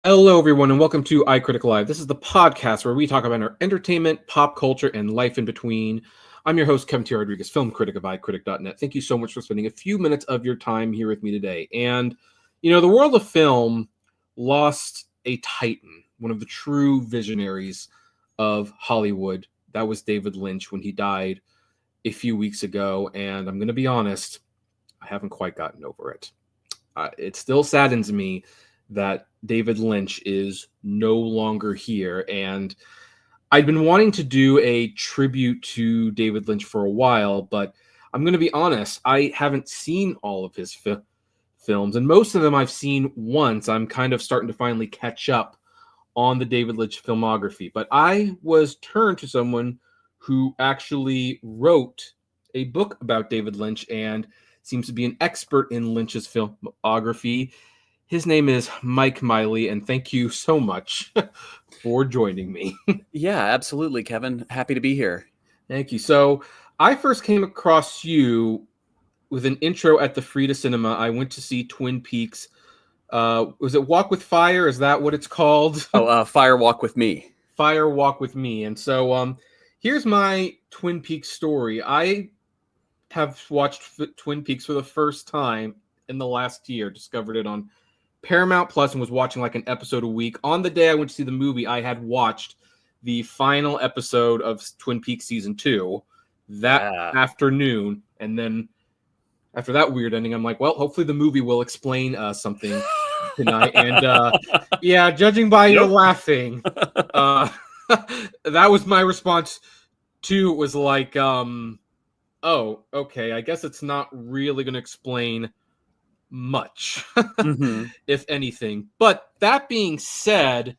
Hello, everyone, and welcome to iCritic Live. This is the podcast where we talk about our entertainment, pop culture, and life in between. I'm your host, Kevin T. Rodriguez, film critic of iCritic.net. Thank you so much for spending a few minutes of your time here with me today. And, you know, the world of film lost a titan, one of the true visionaries of Hollywood. That was David Lynch when he died a few weeks ago. And I'm going to be honest, I haven't quite gotten over it. It still saddens me that David Lynch is no longer here. And I'd been wanting to do a tribute to David Lynch for a while, but I'm going to be honest, I haven't seen all of his films, and most of them I've seen once. I'm kind of starting to finally catch up on the David Lynch filmography, but I was turned to someone who actually wrote a book about David Lynch and seems to be an expert in Lynch's filmography. His name is Mike Miley, and thank you so much for joining me. Yeah, absolutely, Kevin. Happy to be here. Thank you. So I first came across you with an intro at the Frida Cinema. I went to see Twin Peaks. Was it Walk with Fire? Is that what it's called? Fire Walk with Me. Fire Walk with Me. And so here's my Twin Peaks story. I have watched Twin Peaks for the first time in the last year, discovered it on Paramount Plus and was watching like an episode a week. On the day I went to see the movie, I had watched the final episode of Twin Peaks season 2 that afternoon. And then after that weird ending, I'm like, well, hopefully the movie will explain something tonight. And yeah, judging by your laughing, that was my response to it. Was like, oh, okay, I guess it's not really going to explain much, if anything. But that being said,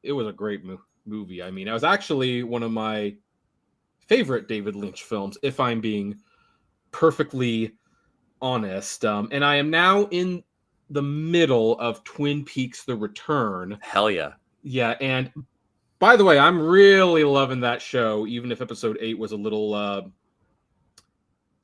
it was a great movie. I mean, it was actually one of my favorite David Lynch films, if I'm being perfectly honest. And I am now in the middle of Twin Peaks: The Return. Hell yeah. Yeah, and by the way, I'm really loving that show, even if episode 8 was a little...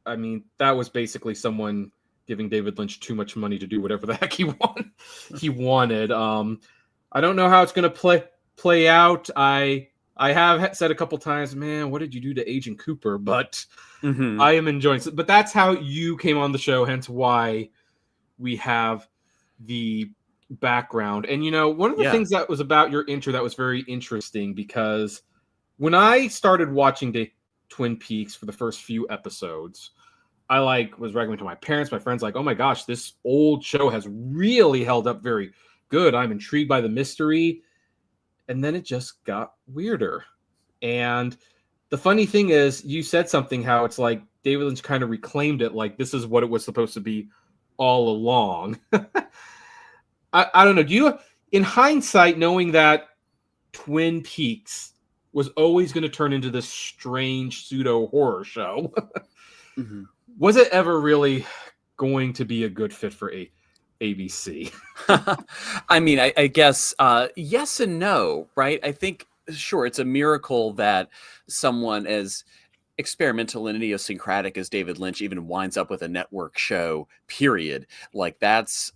I mean, that was basically someone giving David Lynch too much money to do whatever the heck he wanted. I don't know how it's going to play out. I have said a couple times, man, what did you do to Agent Cooper? But I am enjoying it. But that's how you came on the show, hence why we have the background. And, you know, one of the things that was about your intro that was very interesting, because when I started watching Twin Peaks for the first few episodes, I was recommending to my parents, my friends, like, oh my gosh, this old show has really held up very good. I'm intrigued by the mystery. And then it just got weirder. And the funny thing is, you said something, how it's like David Lynch kind of reclaimed it, like this is what it was supposed to be all along. I don't know. Do you, in hindsight, knowing that Twin Peaks was always going to turn into this strange pseudo horror show, was it ever really going to be a good fit for ABC? I mean, I guess yes and no, right? I think, sure, it's a miracle that someone as experimental and idiosyncratic as David Lynch even winds up with a network show, period. Like, that's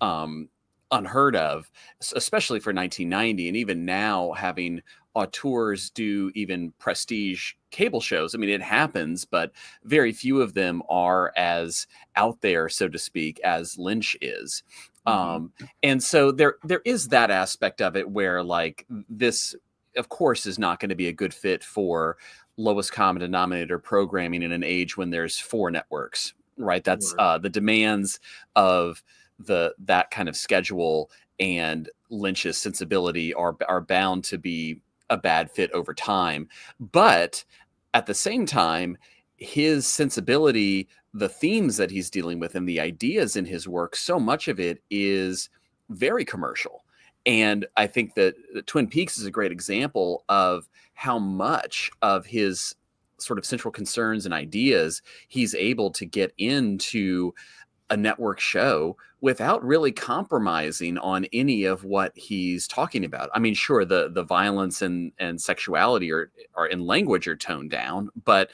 unheard of, especially for 1990. And even now, having auteurs do even prestige cable shows. I mean, it happens, but very few of them are as out there, so to speak, as Lynch is. And so there is that aspect of it where, like, this, of course, is not going to be a good fit for lowest common denominator programming in an age when there's 4 networks, right? That's the demands of that kind of schedule, and Lynch's sensibility are bound to be a bad fit over time. But at the same time, his sensibility, the themes that he's dealing with and the ideas in his work, so much of it is very commercial. And I think that Twin Peaks is a great example of how much of his sort of central concerns and ideas he's able to get into a network show without really compromising on any of what he's talking about. I mean, sure, the violence and sexuality are in language are toned down, but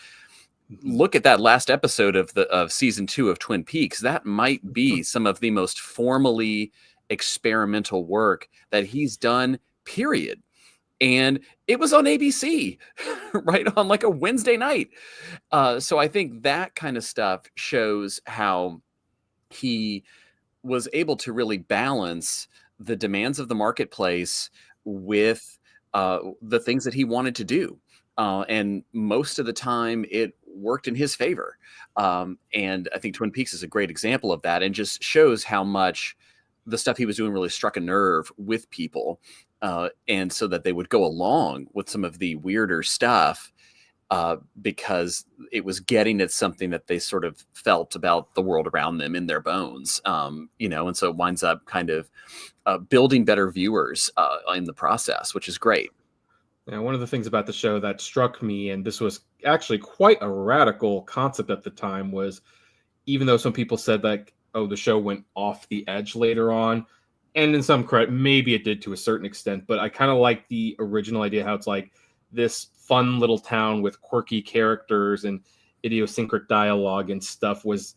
look at that last episode of season 2 of Twin Peaks. That might be some of the most formally experimental work that he's done, period. And it was on ABC, right, on like a Wednesday night. So I think that kind of stuff shows how he was able to really balance the demands of the marketplace with the things that he wanted to do. And most of the time, it worked in his favor. And I think Twin Peaks is a great example of that, and just shows how much the stuff he was doing really struck a nerve with people. And so that they would go along with some of the weirder stuff because it was getting at something that they sort of felt about the world around them in their bones, and so it winds up kind of building better viewers in the process, which is great. Now, one of the things about the show that struck me, and this was actually quite a radical concept at the time, was even though some people said that, oh, the show went off the edge later on, and in some credit, maybe it did to a certain extent, but I kind of like the original idea, how it's like this fun little town with quirky characters and idiosyncratic dialogue and stuff was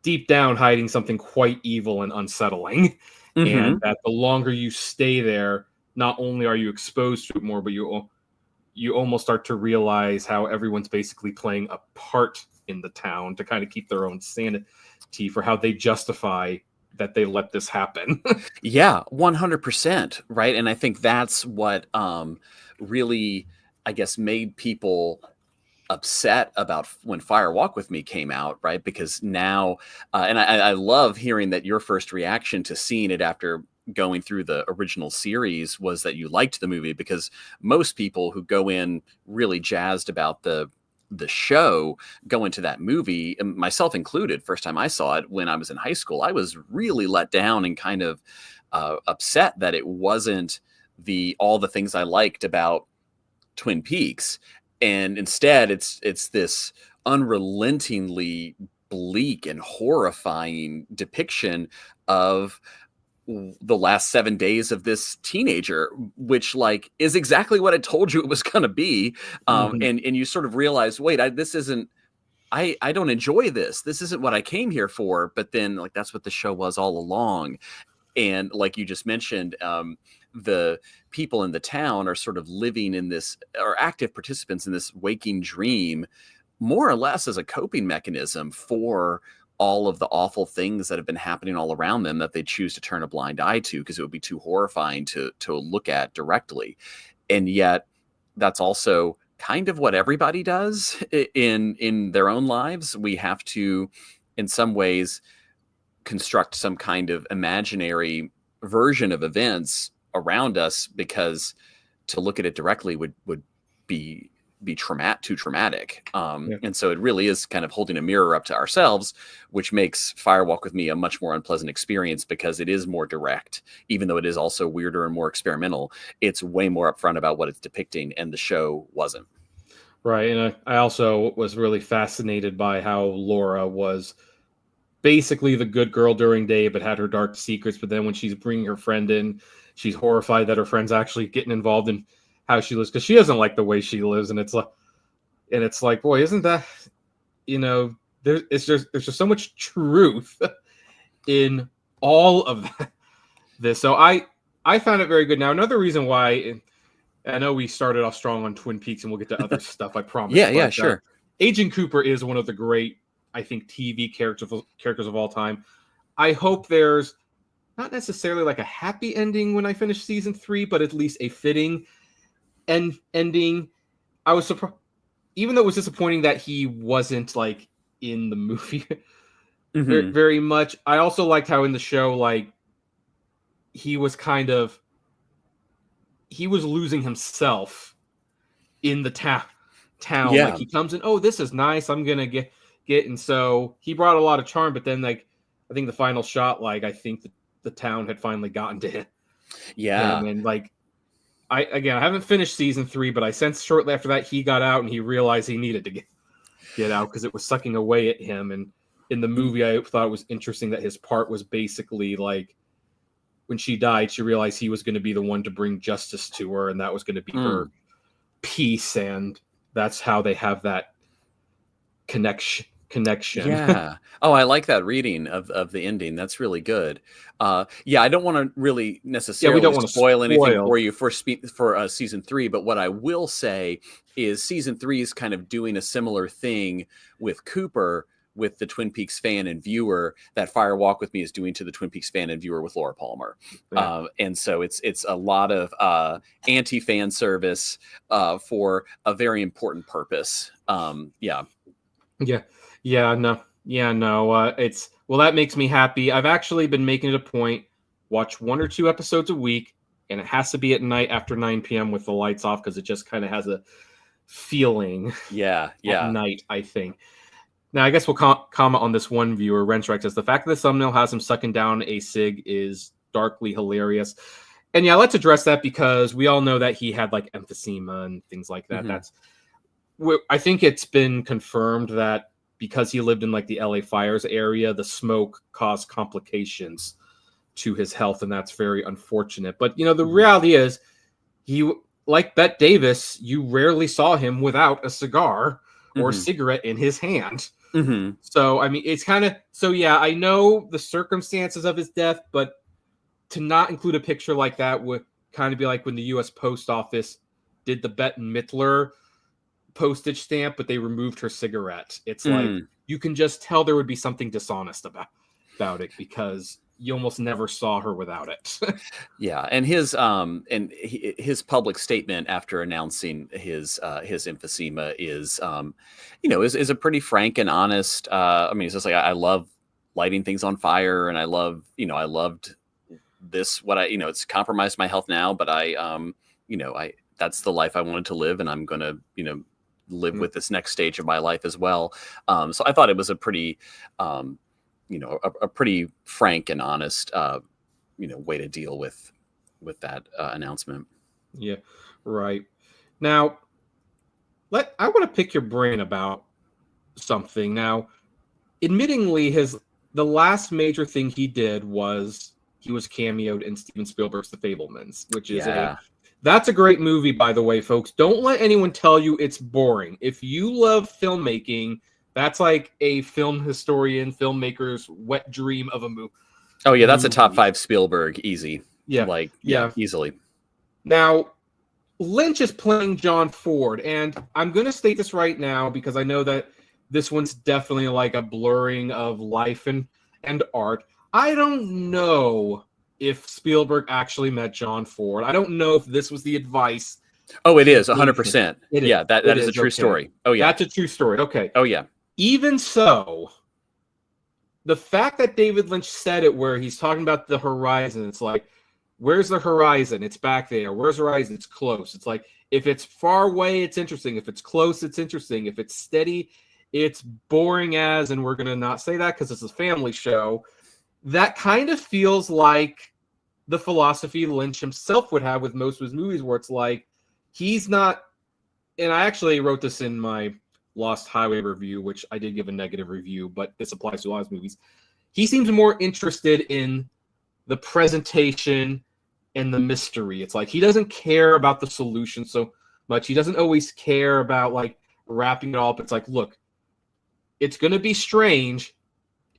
deep down hiding something quite evil and unsettling. Mm-hmm. And that the longer you stay there, not only are you exposed to it more, but you almost start to realize how everyone's basically playing a part in the town to kind of keep their own sanity for how they justify that they let this happen. Yeah, 100%. Right. And I think that's what really, I guess, made people upset about when Fire Walk with Me came out, right? Because now, and I love hearing that your first reaction to seeing it after going through the original series was that you liked the movie, because most people who go in really jazzed about the show go into that movie, myself included. First time I saw it when I was in high school, I was really let down and kind of upset that it wasn't all the things I liked about Twin Peaks. And instead it's this unrelentingly bleak and horrifying depiction of the last 7 days of this teenager, which like is exactly what I told you it was going to be. And you sort of realize, wait, I don't enjoy this. This isn't what I came here for. But then like, that's what the show was all along. And like you just mentioned, the people in the town are sort of living in this, or active participants in this waking dream, more or less as a coping mechanism for all of the awful things that have been happening all around them that they choose to turn a blind eye to because it would be too horrifying to look at directly. And yet that's also kind of what everybody does in their own lives. We have to, in some ways, construct some kind of imaginary version of events around us, because to look at it directly would be too traumatic. And so it really is kind of holding a mirror up to ourselves, which makes Fire Walk with Me a much more unpleasant experience, because it is more direct, even though it is also weirder and more experimental. It's way more upfront about what it's depicting, and the show wasn't. Right. And I also was really fascinated by how Laura was basically the good girl during day, but had her dark secrets. But then when she's bringing her friend in, she's horrified that her friend's actually getting involved in how she lives, because she doesn't like the way she lives. And it's like, boy, isn't that, there's just so much truth in all of this. So I found it very good. Now, another reason why, I know we started off strong on Twin Peaks, and we'll get to other stuff, I promise. Yeah, sure. Agent Cooper is one of the great, I think, TV characters of all time. I hope there's not necessarily like a happy ending when I finish season 3, but at least a fitting ending. I was surprised, even though it was disappointing that he wasn't like in the movie very, very much. I also liked how in the show, like, he was losing himself in the town. Yeah. Like, he comes in, oh, this is nice, I'm gonna get, and so he brought a lot of charm. But then, like, I think the final shot, like, I think the town had finally gotten to him. Yeah. And like, I haven't finished season 3, but I sensed shortly after that he got out and he realized he needed to get out because it was sucking away at him. And in the movie, I thought it was interesting that his part was basically like, when she died, she realized he was going to be the one to bring justice to her, and that was going to be her peace. And that's how they have that connection connection. Yeah. Oh, I like that reading of the ending. That's really good. Yeah, I don't want to really Yeah, we necessarily don't want to spoil anything spoil. for you for season 3, but what I will say is season 3 is kind of doing a similar thing with Cooper, with the Twin Peaks fan and viewer, that Fire Walk with Me is doing to the Twin Peaks fan and viewer with Laura Palmer. Yeah. And so it's a lot of anti-fan service for a very important purpose. Yeah. Yeah. Yeah, no. Yeah, no. It's well, that makes me happy. I've actually been making it a point, watch 1 or 2 episodes a week, and it has to be at night after 9 p.m. with the lights off because it just kind of has a feeling Yeah. at Yeah. night, I think. Now, I guess we'll comment on this one viewer. Renstrike says the fact that the thumbnail has him sucking down a cig is darkly hilarious. And yeah, let's address that because we all know that he had like emphysema and things like that. I think it's been confirmed that because he lived in like the LA fires area, the smoke caused complications to his health, and that's very unfortunate. But the reality is, he, like Bette Davis, you rarely saw him without a cigar or a cigarette in his hand. So I mean, it's kind of yeah. I know the circumstances of his death, but to not include a picture like that would kind of be like when the U.S. Post Office did the Bette Midler postage stamp, but they removed her cigarette. It's like you can just tell there would be something dishonest about it because you almost never saw her without it. Yeah, and his public statement after announcing his emphysema is is a pretty frank and honest. I mean, it's just like I love lighting things on fire, and I loved this. It's compromised my health now, but I that's the life I wanted to live, and I'm gonna live with this next stage of my life as well. So I thought it was a pretty a pretty frank and honest way to deal with that announcement. Yeah, right. Now, I want to pick your brain about something. Now, admittingly, the last major thing he did was he was cameoed in Steven Spielberg's The Fabelmans, which is that's a great movie, by the way, folks. Don't let anyone tell you it's boring. If you love filmmaking, that's like a film historian, filmmaker's wet dream of a movie. Oh yeah, that's a top 5 Spielberg, easy. Yeah, easily. Now, Lynch is playing John Ford, and I'm going to state this right now because I know that this one's definitely like a blurring of life and art. I don't know if Spielberg actually met John Ford. I don't know if this was the advice. Oh, it is 100%. Yeah, that is a true story. Oh yeah, that's a true story. Okay. Oh yeah. Even so, the fact that David Lynch said it where he's talking about the horizon, it's like, where's the horizon? It's back there. Where's the horizon? It's close. It's like, if it's far away, it's interesting. If it's close, it's interesting. If it's steady, it's boring as, and we're going to not say that because it's a family show. That kind of feels like the philosophy Lynch himself would have with most of his movies, where it's like, he's not, and I actually wrote this in my Lost Highway review, which I did give a negative review, but this applies to a lot of his movies. He seems more interested in the presentation and the mystery. It's like he doesn't care about the solution so much. He doesn't always care about like wrapping it all up. It's like, look, it's going to be strange.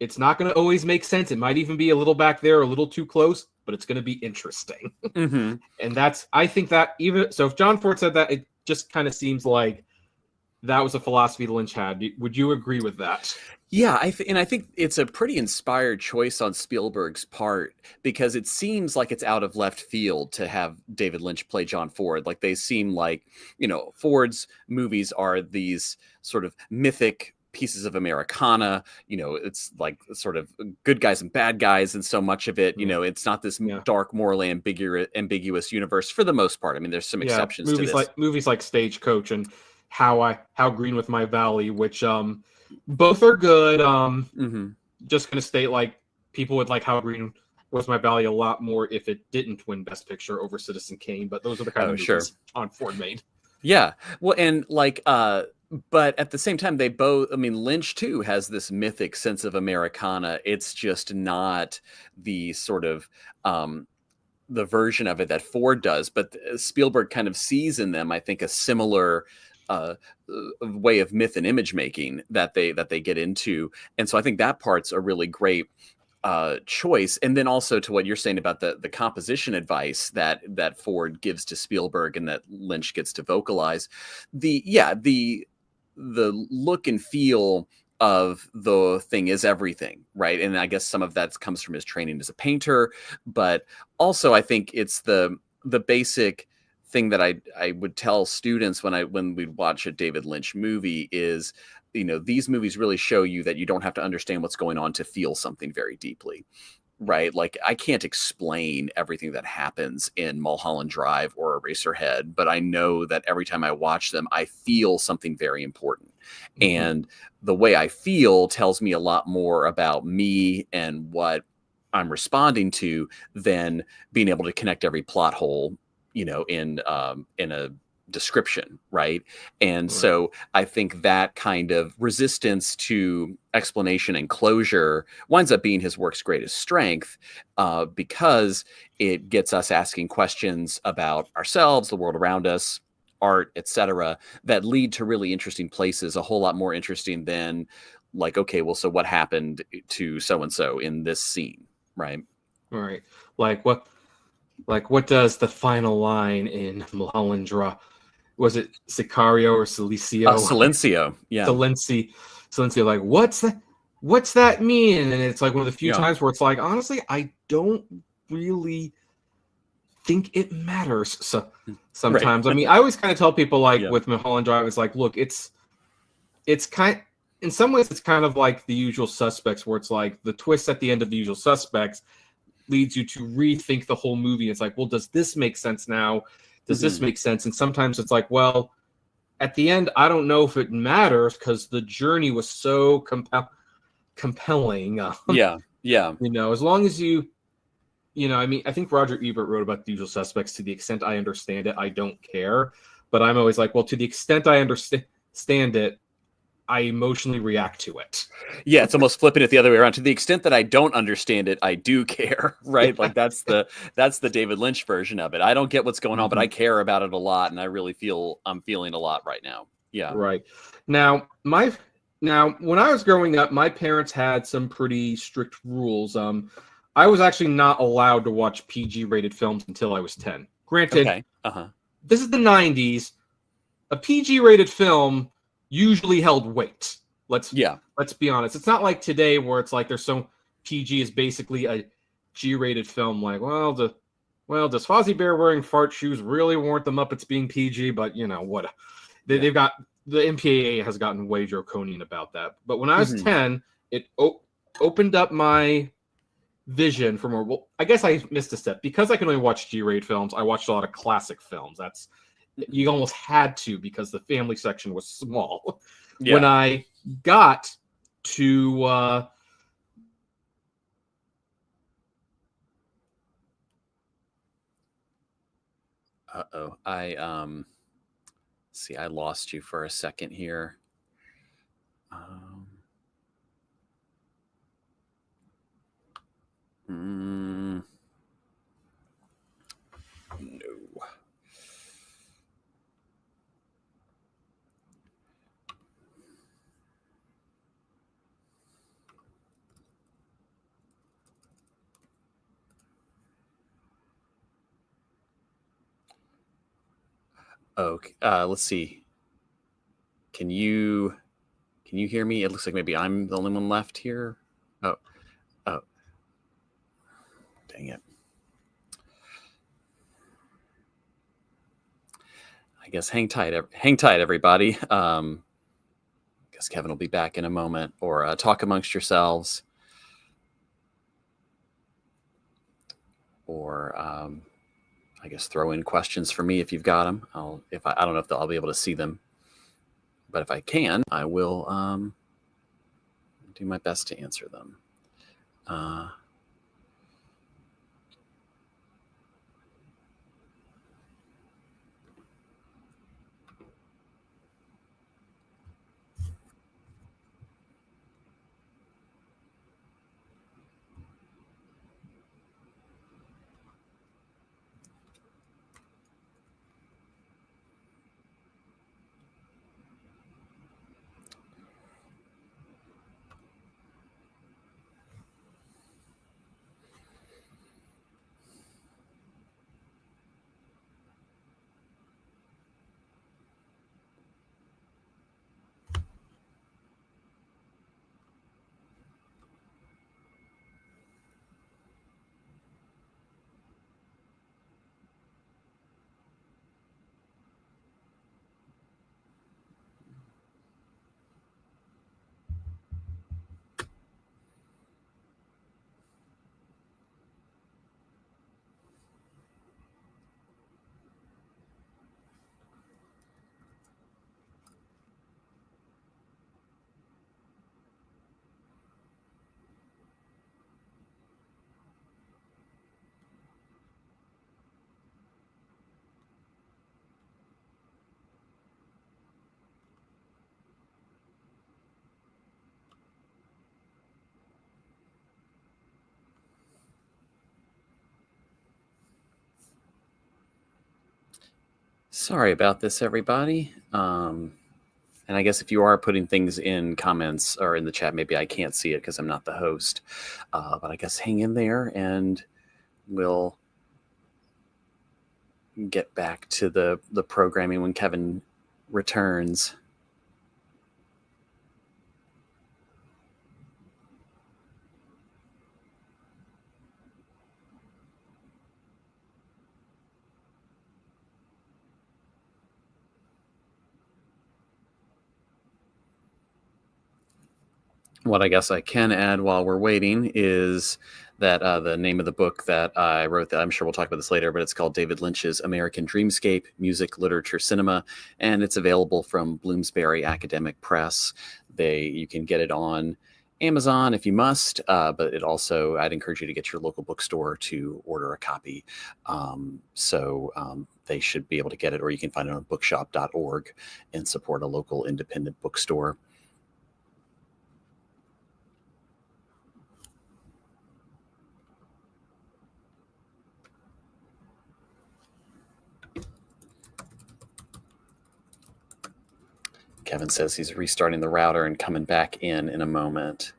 It's not going to always make sense. It might even be a little back there, a little too close, but it's going to be interesting. And I think that even so, if John Ford said that, it just kind of seems like that was a philosophy Lynch had. Would you agree with that? Yeah, I think it's a pretty inspired choice on Spielberg's part because it seems like it's out of left field to have David Lynch play John Ford. Like they seem like, Ford's movies are these sort of mythic pieces of Americana. It's like sort of good guys and bad guys, and so much of it, it's not this dark, morally ambiguous universe for the most part. I mean, there's some exceptions to this. Movies like Stagecoach and How Green with My Valley, which both are good. Just gonna state like people would like How Green with My Valley a lot more if it didn't win Best Picture over Citizen Kane, but those are the kind of movies John Ford made. Yeah, well, and like but at the same time, they both, I mean, Lynch too has this mythic sense of Americana. It's just not the sort of the version of it that Ford does, but Spielberg kind of sees in them, I think, a similar way of myth and image making that they get into. And so I think that part's a really great choice. And then also to what you're saying about the composition advice that Ford gives to Spielberg and that Lynch gets to vocalize, the look and feel of the thing is everything, right? And I guess some of that comes from his training as a painter, but also I think it's the basic thing that I would tell students when we watch a David Lynch movie is, these movies really show you that you don't have to understand what's going on to feel something very deeply, right? Like I can't explain everything that happens in Mulholland Drive or Eraserhead, but I know that every time I watch them, I feel something very important. Mm-hmm. And the way I feel tells me a lot more about me and what I'm responding to than being able to connect every plot hole, in a description, right? And so I think that kind of resistance to explanation and closure winds up being his work's greatest strength, because it gets us asking questions about ourselves, the world around us, art, etc., that lead to really interesting places, a whole lot more interesting than like, okay, well, so what happened to so and so in this scene, right? Right. Like what does the final line in Mulholland Drive? Was it Sicario or Silencio? Silencio, yeah. Silencio, like, what's that mean? And it's like one of the few Yeah. times where it's like, honestly, I don't really think it matters. So sometimes, Right. I mean, I always kind of tell people, like, Yeah. with Mulholland Drive, it's like, look, it's kind, in some ways it's kind of like The Usual Suspects, where it's like the twist at the end of The Usual Suspects leads you to rethink the whole movie. It's like, well, does this make sense now? Does this make sense? And sometimes it's like, well, at the end, I don't know if it matters because the journey was so compelling. Yeah. As long as I mean, I think Roger Ebert wrote about The Usual Suspects, to the extent I understand it, I don't care. But I'm always like, well, to the extent I understand it, I emotionally react to it. Yeah, it's almost flipping it the other way around. To the extent that I don't understand it, I do care, right? Like that's the David Lynch version of it. I don't get what's going on, but I care about it a lot, and I really I'm feeling a lot right now. Yeah. Right. Now, when I was growing up, my parents had some pretty strict rules. I was actually not allowed to watch PG-rated films until I was 10. Granted, Okay. This is the 90s. A PG-rated film usually held weight. Let's be honest. It's not like today where it's like there's PG is basically a G-rated film. Like, does Fozzie Bear wearing fart shoes really warrant the Muppets being PG? But what? They've got, the MPAA has gotten way draconian about that. But when I was 10, it opened up my vision for more. Well, I guess I missed a step because I can only watch G-rated films. I watched a lot of classic films. You almost had to because the family section was small. Yeah. When I got to see, I lost you for a second here. No. Okay. Let's see. Can you hear me? It looks like maybe I'm the only one left here. Oh. Dang it. I guess hang tight, everybody. I guess Kevin will be back in a moment, or talk amongst yourselves, or I guess throw in questions for me if you've got them. I don't know if I'll be able to see them, but if I can, I will do my best to answer them. Sorry about this, everybody. And I guess if you are putting things in comments or in the chat, maybe I can't see it because I'm not the host. But I guess hang in there and we'll get back to the programming when Kevin returns. What I guess I can add while we're waiting is that the name of the book that I wrote, that I'm sure we'll talk about this later, but it's called David Lynch's American Dreamscape, Music, Literature, Cinema, and it's available from Bloomsbury Academic Press. You can get it on Amazon if you must, but I'd encourage you to get your local bookstore to order a copy. They should be able to get it, or you can find it on bookshop.org and support a local independent bookstore. Kevin says he's restarting the router and coming back in a moment.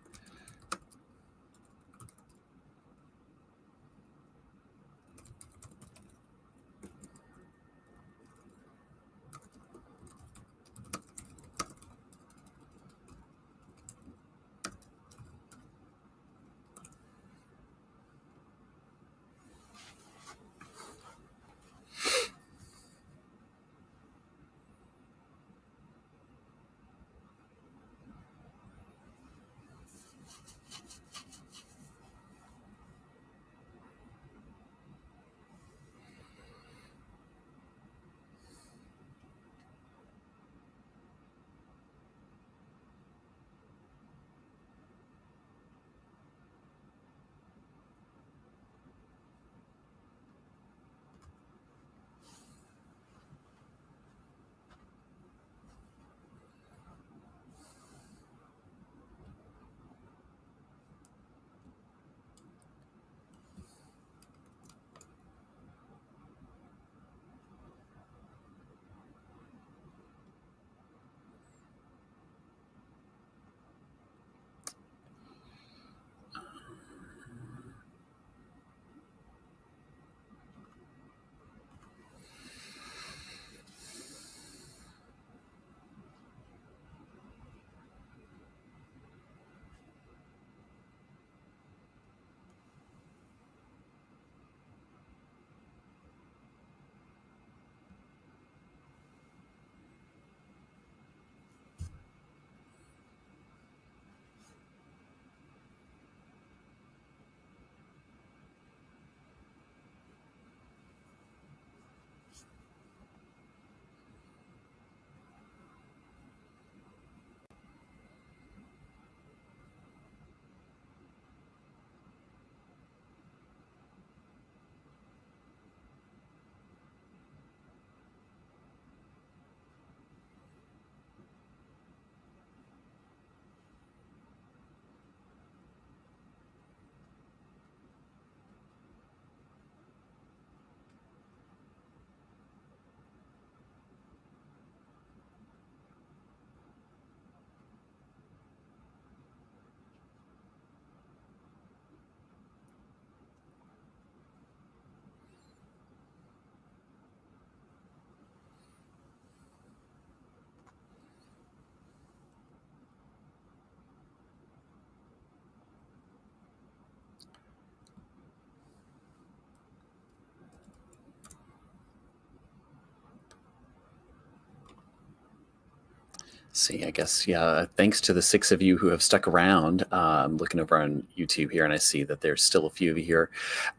See, I guess, yeah, thanks to the 6 of you who have stuck around. I'm looking over on YouTube here and I see that there's still a few of you here.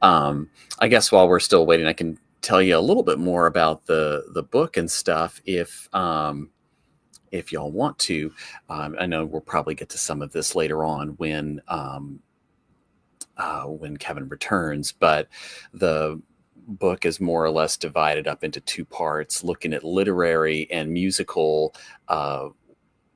I guess while we're still waiting, I can tell you a little bit more about the book and stuff if y'all want to. I know we'll probably get to some of this later on when Kevin returns, but the book is more or less divided up into 2 parts, looking at literary and musical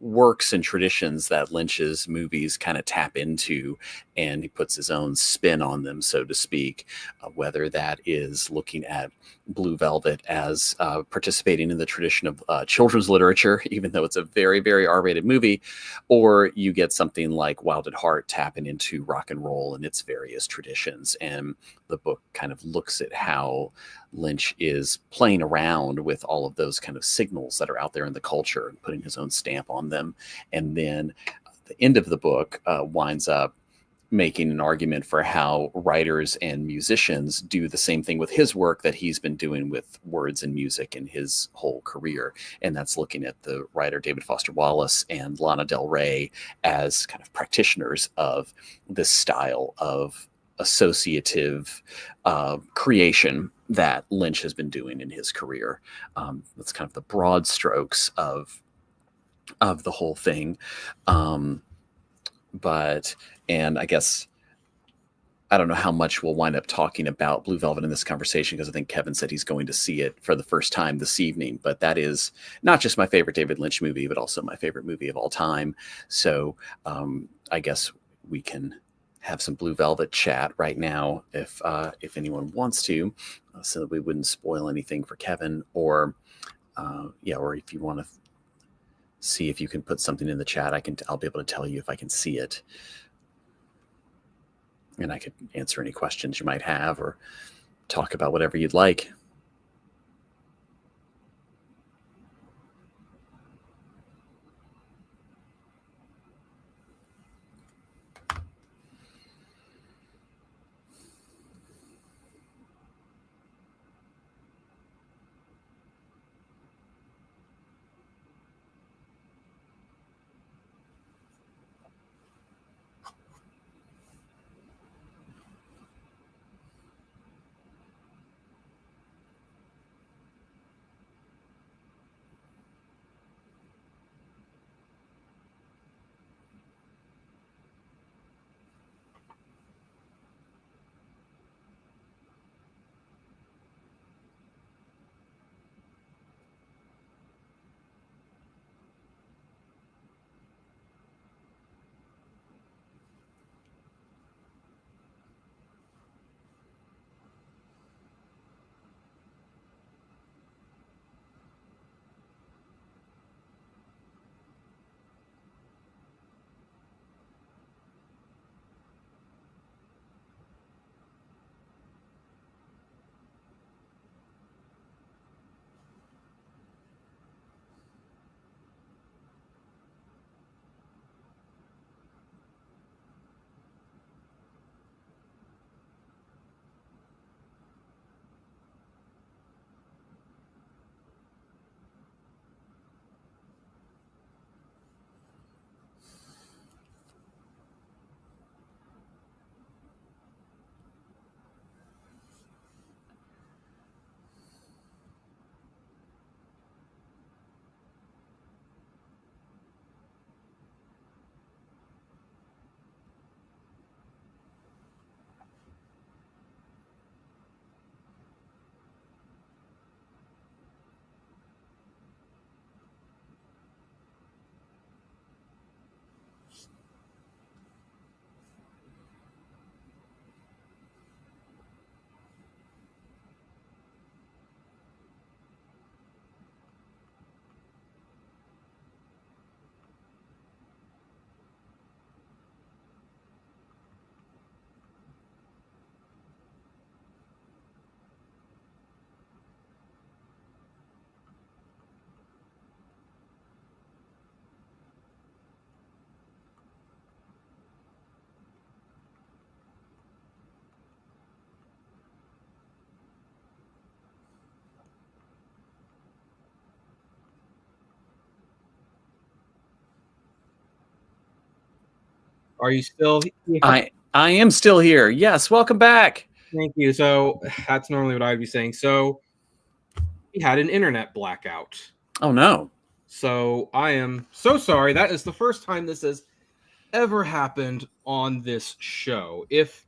works and traditions that Lynch's movies kind of tap into, and he puts his own spin on them, so to speak, whether that is looking at Blue Velvet as participating in the tradition of children's literature, even though it's a very, very R-rated movie, or you get something like Wild at Heart tapping into rock and roll and its various traditions. And the book kind of looks at how Lynch is playing around with all of those kind of signals that are out there in the culture and putting his own stamp on them. And then the end of the book winds up making an argument for how writers and musicians do the same thing with his work that he's been doing with words and music in his whole career. And that's looking at the writer David Foster Wallace and Lana Del Rey as kind of practitioners of this style of associative creation that Lynch has been doing in his career. That's kind of the broad strokes of the whole thing. And I guess I don't know how much we'll wind up talking about Blue Velvet in this conversation, because I think Kevin said he's going to see it for the first time this evening. But that is not just my favorite David Lynch movie, but also my favorite movie of all time. So I guess we can have some Blue Velvet chat right now if anyone wants to, so that we wouldn't spoil anything for Kevin, or if you want to see if you can put something in the chat, I'll be able to tell you if I can see it, and I could answer any questions you might have or talk about whatever you'd like. Are you still here? I am still here. Yes, welcome back. Thank you. So that's normally what I'd be saying. So we had an internet blackout. Oh no. So I am so sorry. That is the first time this has ever happened on this show. If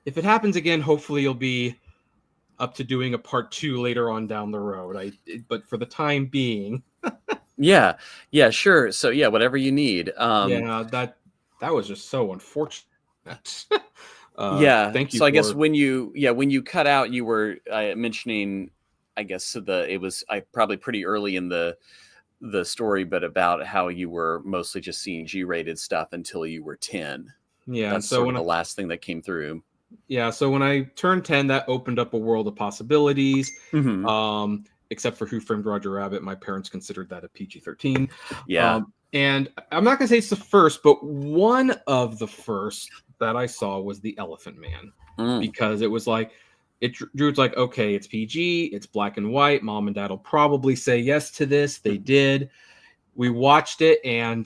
it happens again, hopefully you'll be up to doing a part 2 later on down the road. But for the time being, Yeah. Yeah, sure. So yeah, whatever you need. Yeah, that was just so unfortunate. Yeah. Thank you So I guess for. when you cut out, you were mentioning, I guess, it was probably pretty early in the story, but about how you were mostly just seeing G-rated stuff until you were 10. Yeah, and That's so sort of when the last thing that came through. so when I turned 10, that opened up a world of possibilities. Hmm. Except for Who Framed Roger Rabbit, my parents considered that a PG-13. Yeah. And I'm not gonna say it's the first, but one of the first that I saw was The Elephant Man, Mm. because it was like Drew's like, okay, it's PG, it's black and white. Mom and Dad will probably say yes to this. They did. We watched it, and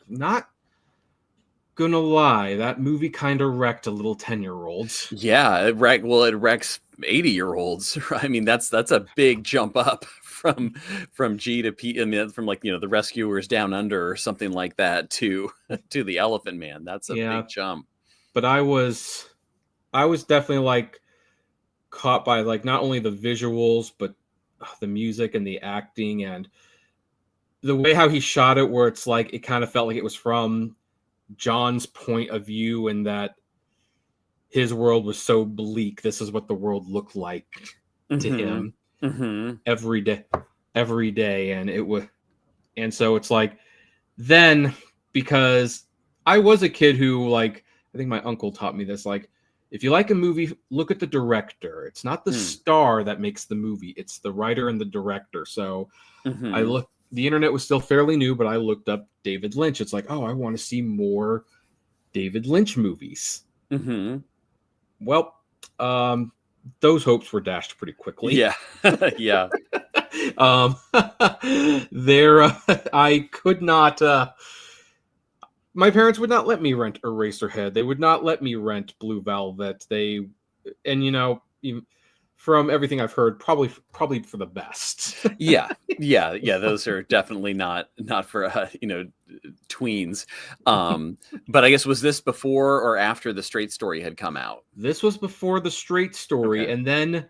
not gonna lie, that movie kind of wrecked a little 10-year-olds. Yeah, it wrecks 80-year-olds. I mean, that's a big jump up from G to P. I mean, from like, the Rescuers Down Under or something like that to to the Elephant Man. That's a Yeah, big jump. but I was definitely like caught by like not only the visuals but the music and the acting and the way how he shot it, where it's like it kind of felt like it was from John's point of view, and that his world was so bleak. This is what the world looked like to Hmm. him Hmm. every day, and it was, and so it's like, then, because I was a kid who, like, I think my uncle taught me this, like, if you like a movie, look at the director. It's not the Mm. star that makes the movie, it's the writer and the director. So I Hmm. looked, the internet was still fairly new, but I looked up David Lynch. It's like, oh, I want to see more David Lynch movies. Hmm. Well, those hopes were dashed pretty quickly. Yeah. Yeah. um, there, I could not. My parents would not let me rent Eraserhead. They would not let me rent Blue Velvet. And even from everything I've heard, probably for the best. Yeah. Yeah. Yeah. Those are definitely not for tweens. But I guess, was this before or after the Straight Story had come out? This was before the Straight Story, Okay. and then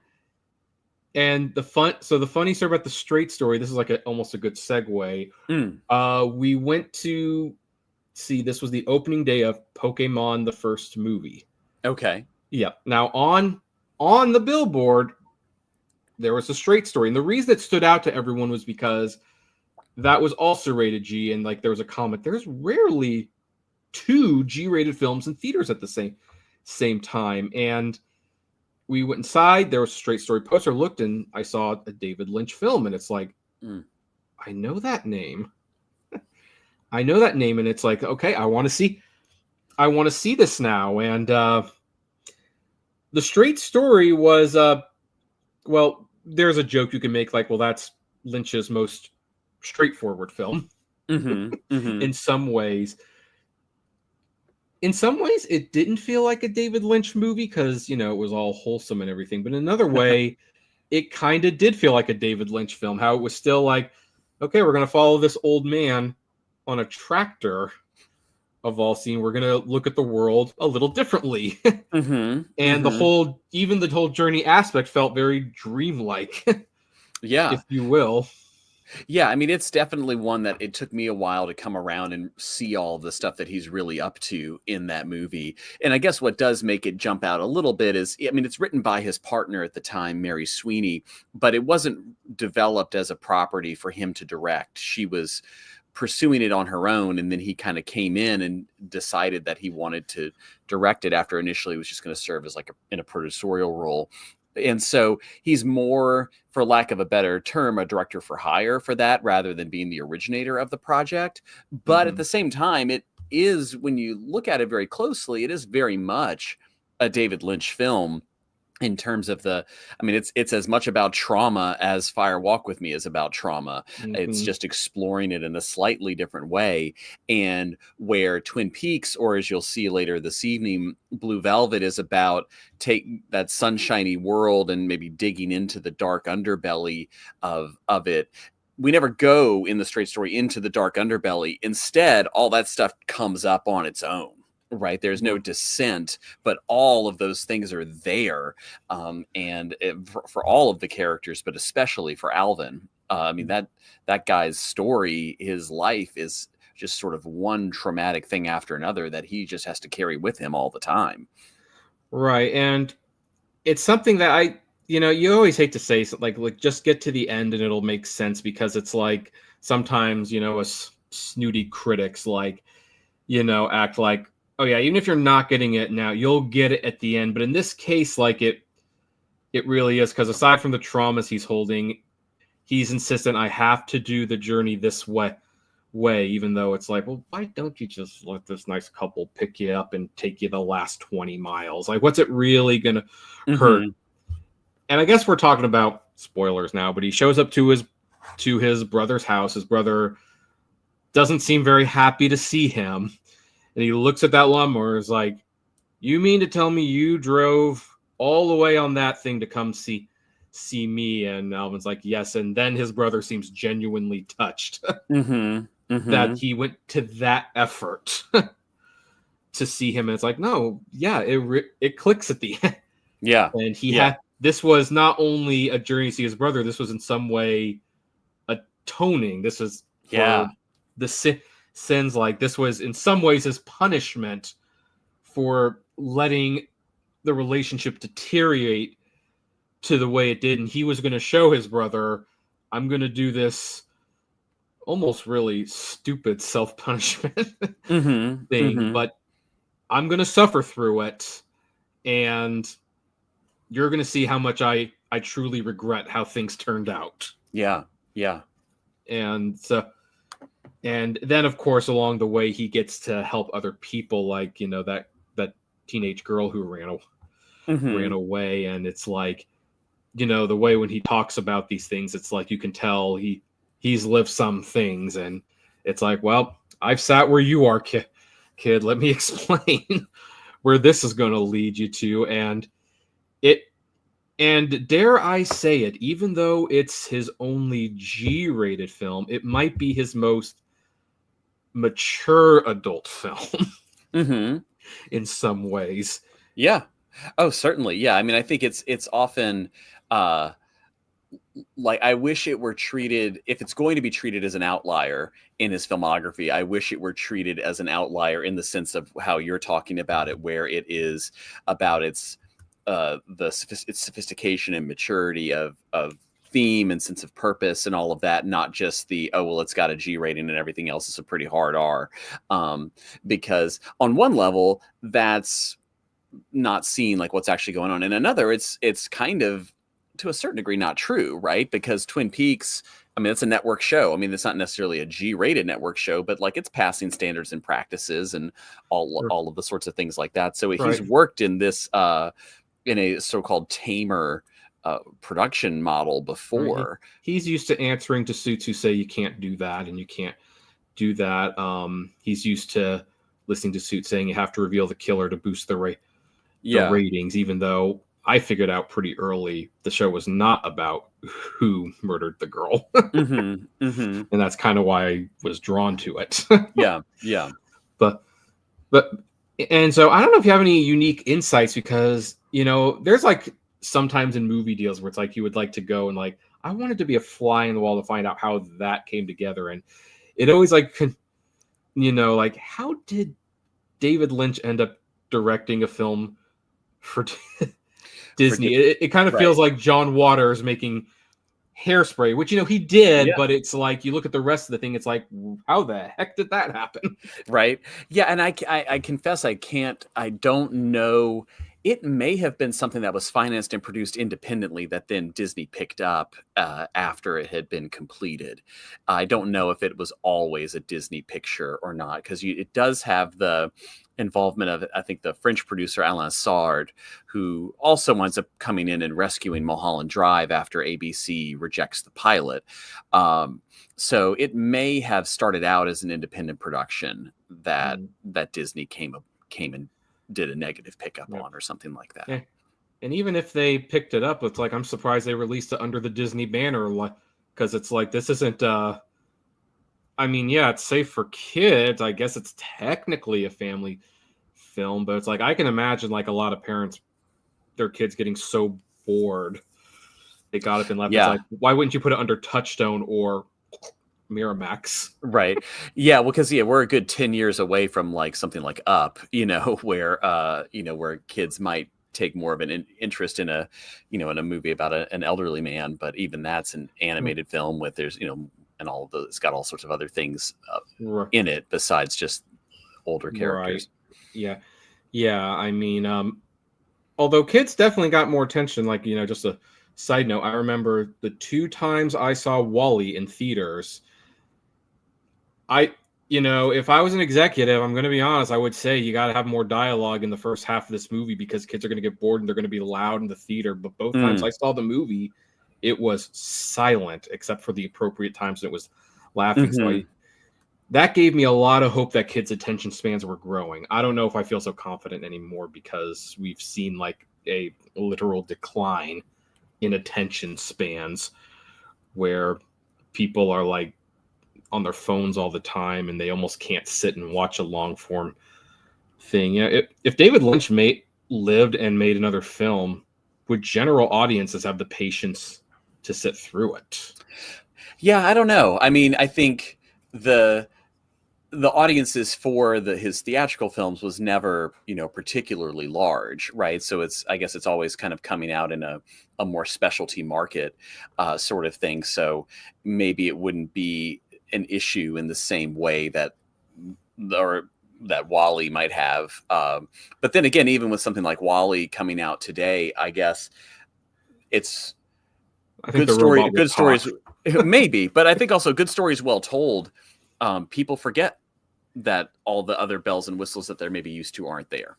and the fun. So the funny story about the Straight Story. This is like almost a good segue. Mm. We went to see. This was the opening day of Pokemon, the first movie. Okay. Yeah. Now on the billboard, there was a Straight Story, and the reason it stood out to everyone was because that was also rated G, and like there was a comment. There's rarely two G-rated films in theaters at the same time, and we went inside. There was a Straight Story poster. Looked, and I saw a David Lynch film, and it's like, Mm. I know that name. I know that name, and it's like, okay, I want to see this now. And the Straight Story was well, there's a joke you can make, like, well, that's Lynch's most straightforward film. Hmm. Hmm. In some ways, it didn't feel like a David Lynch movie because it was all wholesome and everything. But in another way, it kind of did feel like a David Lynch film. How it was still like, okay, we're gonna follow this old man on a tractor of all scene. We're gonna look at the world a little differently. Hmm. And Hmm. even the whole journey aspect felt very dreamlike, Yeah. if you will. Yeah, I mean, it's definitely one that it took me a while to come around and see all the stuff that he's really up to in that movie. And I guess what does make it jump out a little bit is, I mean, it's written by his partner at the time, Mary Sweeney, but it wasn't developed as a property for him to direct. She was pursuing it on her own, and then he kind of came in and decided that he wanted to direct it after initially it was just going to serve as like in a producerial role. And so he's more, for lack of a better term, a director for hire for that rather than being the originator of the project. But at Mm-hmm. the same time, it is, when you look at it very closely, it is very much a David Lynch film in terms of I mean, it's as much about trauma as Fire Walk with Me is about trauma. It's Mm-hmm. just exploring it in a slightly different way. And where Twin Peaks, or as you'll see later this evening, Blue Velvet, is about take that sunshiny world and maybe digging into the dark underbelly of it. We never go in the Straight Story into the dark underbelly. Instead, all that stuff comes up on its own. Right. There's no descent, but all of those things are there. For all of the characters, but especially for Alvin. I mean, that guy's story, his life is just sort of one traumatic thing after another that he just has to carry with him all the time. Right. And it's something that you always hate to say, like just get to the end and it'll make sense, because it's like sometimes, us snooty critics act like, oh yeah, even if you're not getting it now, you'll get it at the end. But in this case, like it really is, because aside from the traumas he's holding, he's insistent, I have to do the journey this way, even though it's like, well, why don't you just let this nice couple pick you up and take you the last 20 miles? Like, what's it really gonna hurt? And I guess we're talking about spoilers now, but he shows up to his brother's house. His brother doesn't seem very happy to see him, and he looks at that lawnmower and is like, you mean to tell me you drove all the way on that thing to come see me? And Alvin's like, yes. And then his brother seems genuinely touched that he went to that effort to see him. And it's like, no, yeah, it clicks at the end. Yeah. And this was not only a journey to see his brother, this was in some way atoning. This is for the sins. Like, this was in some ways his punishment for letting the relationship deteriorate to the way it did. And he was going to show his brother, I'm going to do this almost really stupid self-punishment thing, but I'm going to suffer through it. And you're going to see how much I truly regret how things turned out. Yeah. Yeah. And then of course, along the way, he gets to help other people, like, that teenage girl who ran away. And it's like, the way when he talks about these things, it's like, you can tell he's lived some things. And it's like, well, I've sat where you are, kid. Let me explain where this is going to lead you to. And dare I say it, even though it's his only G-rated film, it might be his most mature adult film in some ways. Yeah. Oh, certainly. Yeah. I mean, I think it's often like, I wish it were treated, if it's going to be treated as an outlier in his filmography, I wish it were treated as an outlier in the sense of how you're talking about it, where it is about its sophistication and maturity of theme and sense of purpose and all of that, not just the, oh, well, it's got a G rating and everything else is a pretty hard R. Because on one level, that's not seeing like what's actually going on. In another, it's kind of, to a certain degree, not true, right? Because Twin Peaks, I mean, it's a network show. I mean, it's not necessarily a G-rated network show, but like, it's passing standards and practices and all of the sorts of things like that. So he's worked in this in a so-called tamer production model before. He's used to answering to suits who say you can't do that and you can't do that. He's used to listening to suits saying you have to reveal the killer to boost the ratings, even though I figured out pretty early the show was not about who murdered the girl. And that's kind of why I was drawn to it. Yeah. But and so I don't know if you have any unique insights, because there's like sometimes in movie deals where it's like you would like to go and like, I wanted to be a fly in the wall to find out how that came together. And it always like, like, how did David Lynch end up directing a film for Disney? It kind of feels like John Waters making Hairspray, which he did, but it's like you look at the rest of the thing, it's like, how the heck did that happen? Right. Yeah, and I confess I don't know. It may have been something that was financed and produced independently that then Disney picked up after it had been completed. I don't know if it was always a Disney picture or not, because it does have the involvement of, I think, the French producer Alain Sard, who also winds up coming in and rescuing Mulholland Drive after ABC rejects the pilot. So it may have started out as an independent production that Disney came and did a negative pickup on, or something like that. Yeah. And even if they picked it up, it's like, I'm surprised they released it under the Disney banner, because it's like, this isn't I mean, yeah, it's safe for kids. I guess it's technically a family film, but it's like, I can imagine like a lot of parents, their kids getting so bored they got up and left. Yeah. It's like, why wouldn't you put it under Touchstone or Miramax? Right. Yeah. Well, because we're a good 10 years away from like something like Up, where where kids might take more of an interest in a movie about an elderly man, but even that's an animated film with there's and all of those, it's got all sorts of other things in it besides just older characters. Right. Yeah. I mean, although kids definitely got more attention, like, just a side note, I remember the 2 times I saw Wall-E in theaters. If I was an executive, I'm going to be honest, I would say you got to have more dialogue in the first half of this movie because kids are going to get bored and they're going to be loud in the theater. But both times I saw the movie, it was silent except for the appropriate times it was laughing. So that gave me a lot of hope that kids' attention spans were growing. I don't know if I feel so confident anymore because we've seen like a literal decline in attention spans where people are like on their phones all the time and they almost can't sit and watch a long form thing. If David Lynch lived and made another film, would general audiences have the patience to sit through it? Yeah, I don't know. I mean, I think the audiences for his theatrical films was never, particularly large, right? So I guess it's always kind of coming out in a more specialty market sort of thing. So maybe it wouldn't be an issue in the same way that Wall-E might have. But then again, even with something like Wall-E coming out today, I guess it's good stories, maybe, but I think also good stories well told. People forget that all the other bells and whistles that they're maybe used to aren't there.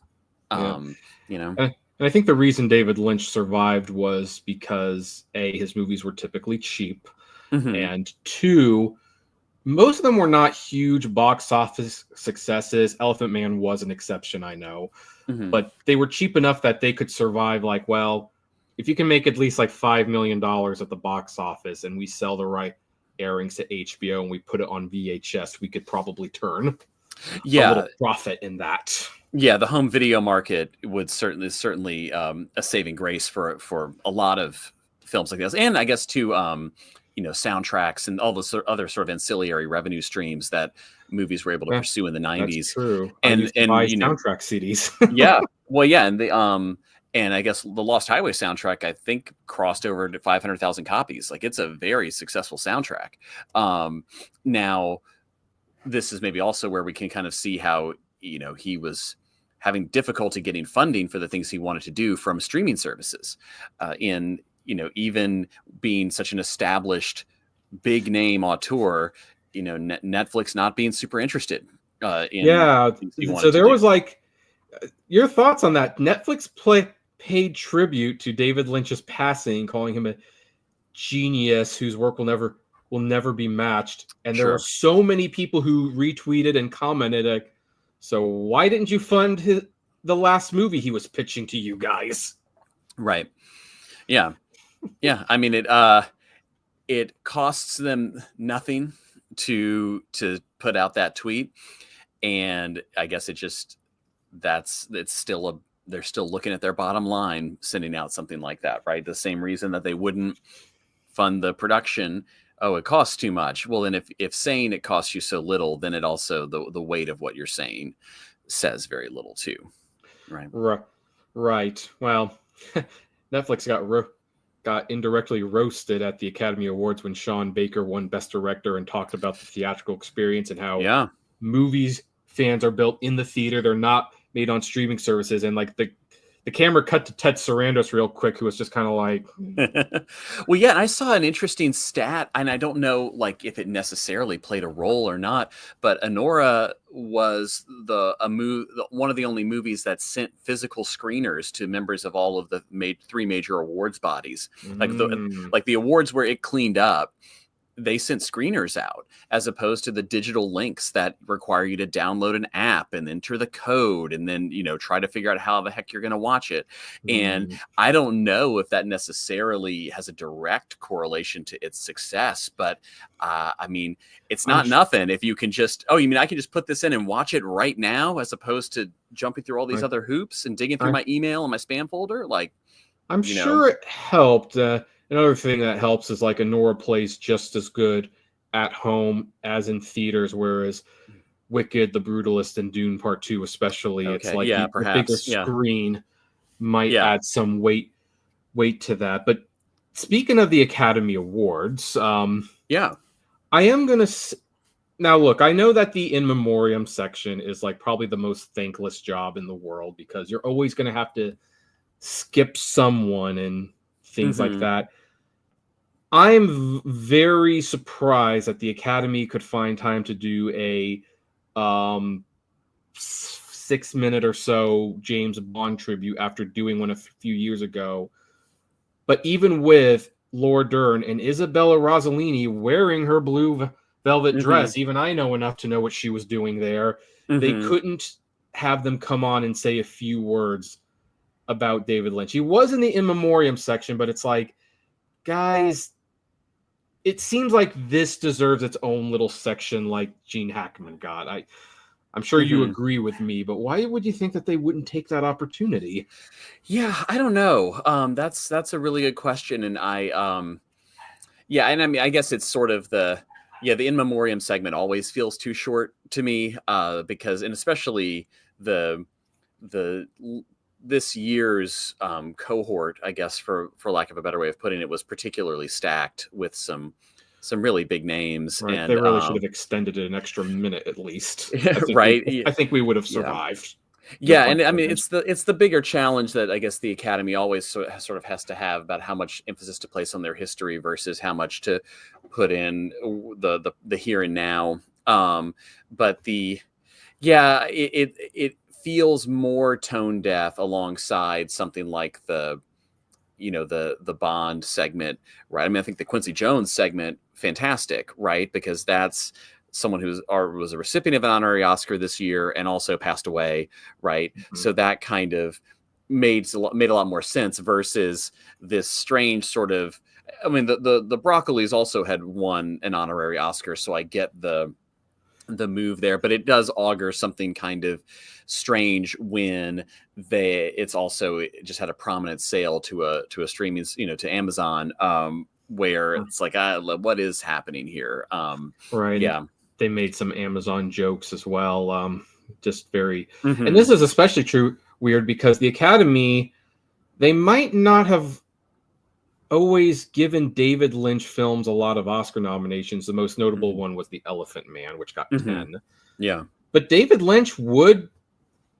And I think the reason David Lynch survived was because his movies were typically cheap, and 2, most of them were not huge box office successes. Elephant Man was an exception, I know, but they were cheap enough that they could survive. Like, well, if you can make at least like $5 million at the box office and we sell the right airings to HBO and we put it on VHS, we could probably turn a little profit in that. Yeah, the home video market would certainly a saving grace for a lot of films like this, and I guess too, soundtracks and all the other sort of ancillary revenue streams that movies were able to pursue in the 90s. That's true. And buy soundtrack CDs. Yeah, well, yeah, and I guess the Lost Highway soundtrack, I think, crossed over to 500,000 copies. Like, it's a very successful soundtrack. Now, this is maybe also where we can kind of see how, he was having difficulty getting funding for the things he wanted to do from streaming services. Even being such an established big name auteur, Netflix not being super interested in. Yeah. So there was like, your thoughts on that? Netflix paid tribute to David Lynch's passing, calling him a genius whose work will never be matched. And there were so many people who retweeted and commented, like, so why didn't you fund the last movie he was pitching to you guys? Right. Yeah. Yeah. I mean, it costs them nothing to put out that tweet. And I guess they're still looking at their bottom line, sending out something like that, right? The same reason that they wouldn't fund the production. Oh, it costs too much. Well, then if saying it costs you so little, then it also, the weight of what you're saying says very little too. Right. Right. Well, Netflix got indirectly roasted at the Academy Awards when Sean Baker won Best Director and talked about the theatrical experience and how movies fans are built in the theater. They're not made on streaming services. And like the camera cut to Ted Sarandos real quick, who was just kind of like, well, yeah. And I saw an interesting stat, and I don't know like if it necessarily played a role or not, but Anora was one of the only movies that sent physical screeners to members of all of the 3 major awards bodies. Like the awards where it cleaned up, they sent screeners out, as opposed to the digital links that require you to download an app and enter the code and then, try to figure out how the heck you're going to watch it. And I don't know if that necessarily has a direct correlation to its success, but I mean, it's not nothing if you can just, I can just put this in and watch it right now, as opposed to jumping through all these other hoops and digging through my email and my spam folder. Like, I'm sure it helped. Another thing that helps is like Honora plays just as good at home as in theaters, whereas Wicked, The Brutalist, and Dune Part 2 especially, it's Okay. like Yeah, the bigger perhaps. Yeah. screen might Yeah. add some weight to that. But speaking of the Academy Awards, Yeah. I am gonna now look. I know that the in memoriam section is like probably the most thankless job in the world because you're always gonna have to skip someone and things like Mm-hmm. that. I'm very surprised that the Academy could find time to do a 6 minute or so James Bond tribute after doing one a few years ago. But even with Laura Dern and Isabella Rossellini wearing her blue velvet Mm-hmm. dress, even I know enough to know what she was doing there. They Mm-hmm. couldn't have them come on and say a few words about David Lynch. He was in the in memoriam section, but it's like, guys, it seems like this deserves its own little section like Gene Hackman got. I'm sure you Mm-hmm. agree with me, but why would you think that they wouldn't take that opportunity? Yeah, I don't know. That's a really good question, and yeah, and I mean, I guess it's sort of the in memoriam segment always feels too short to me, because, and especially the the this year's cohort, I guess, for lack of a better way of putting it, was particularly stacked with some really big names, Right. They and really should have extended it an extra minute at least. right, I think we would have yeah. survived Yeah, with much and I mean, coverage. it's the bigger challenge that I guess the Academy always sort of has to have about how much emphasis to place on their history versus how much to put in the here and now. But yeah, it feels more tone deaf alongside something like the Bond segment, right? I mean, I think the Quincy Jones segment, fantastic, right? Because that's someone was a recipient of an honorary Oscar this year and also passed away, right? Mhm. So that kind of made a lot more sense versus this strange sort of. I mean, the Broccolis also had won an honorary Oscar, so I get the move there, but it does augur something kind of strange when it's also just had a prominent sale to a streaming, to Amazon, where it's like, what is happening here? Right. And Yeah. they made some Amazon jokes as well. Just very, and Hmm. this is especially weird because the Academy, they might not have always given David Lynch films a lot of Oscar nominations. The most notable Hmm. one was The Elephant Man, which got Hmm. 10. Yeah. But David Lynch would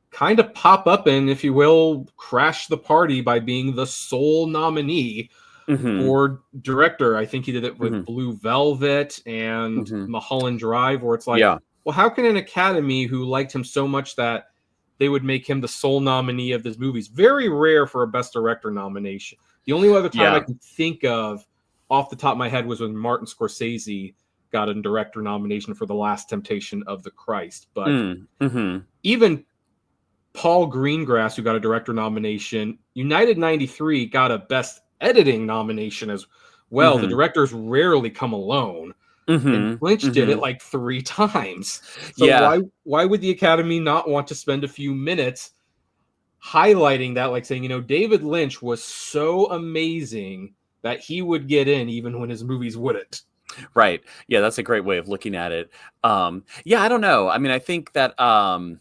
kind of pop up and, if you will, crash the party by being the sole nominee Hmm. for director. I think he did it with Hmm. Blue Velvet and Hmm. Mulholland Drive, where it's like, Yeah. well, how can an Academy who liked him so much that they would make him the sole nominee of this movie? It's very rare for a Best Director nomination. The only other time I Yeah. can think of off the top of my head was when Martin Scorsese got a director nomination for The Last Temptation of the Christ. But Mm-hmm. even Paul Greengrass, who got a director nomination, United 93 got a Best Editing nomination as well. The Hmm. directors rarely come alone. And Hmm. Lynch did Hmm. it like 3 times. So Yeah. why would the Academy not want to spend a few minutes highlighting that, like saying, David Lynch was so amazing that he would get in even when his movies wouldn't. Right. Yeah, that's a great way of looking at it. Yeah, I don't know. I mean, I think that and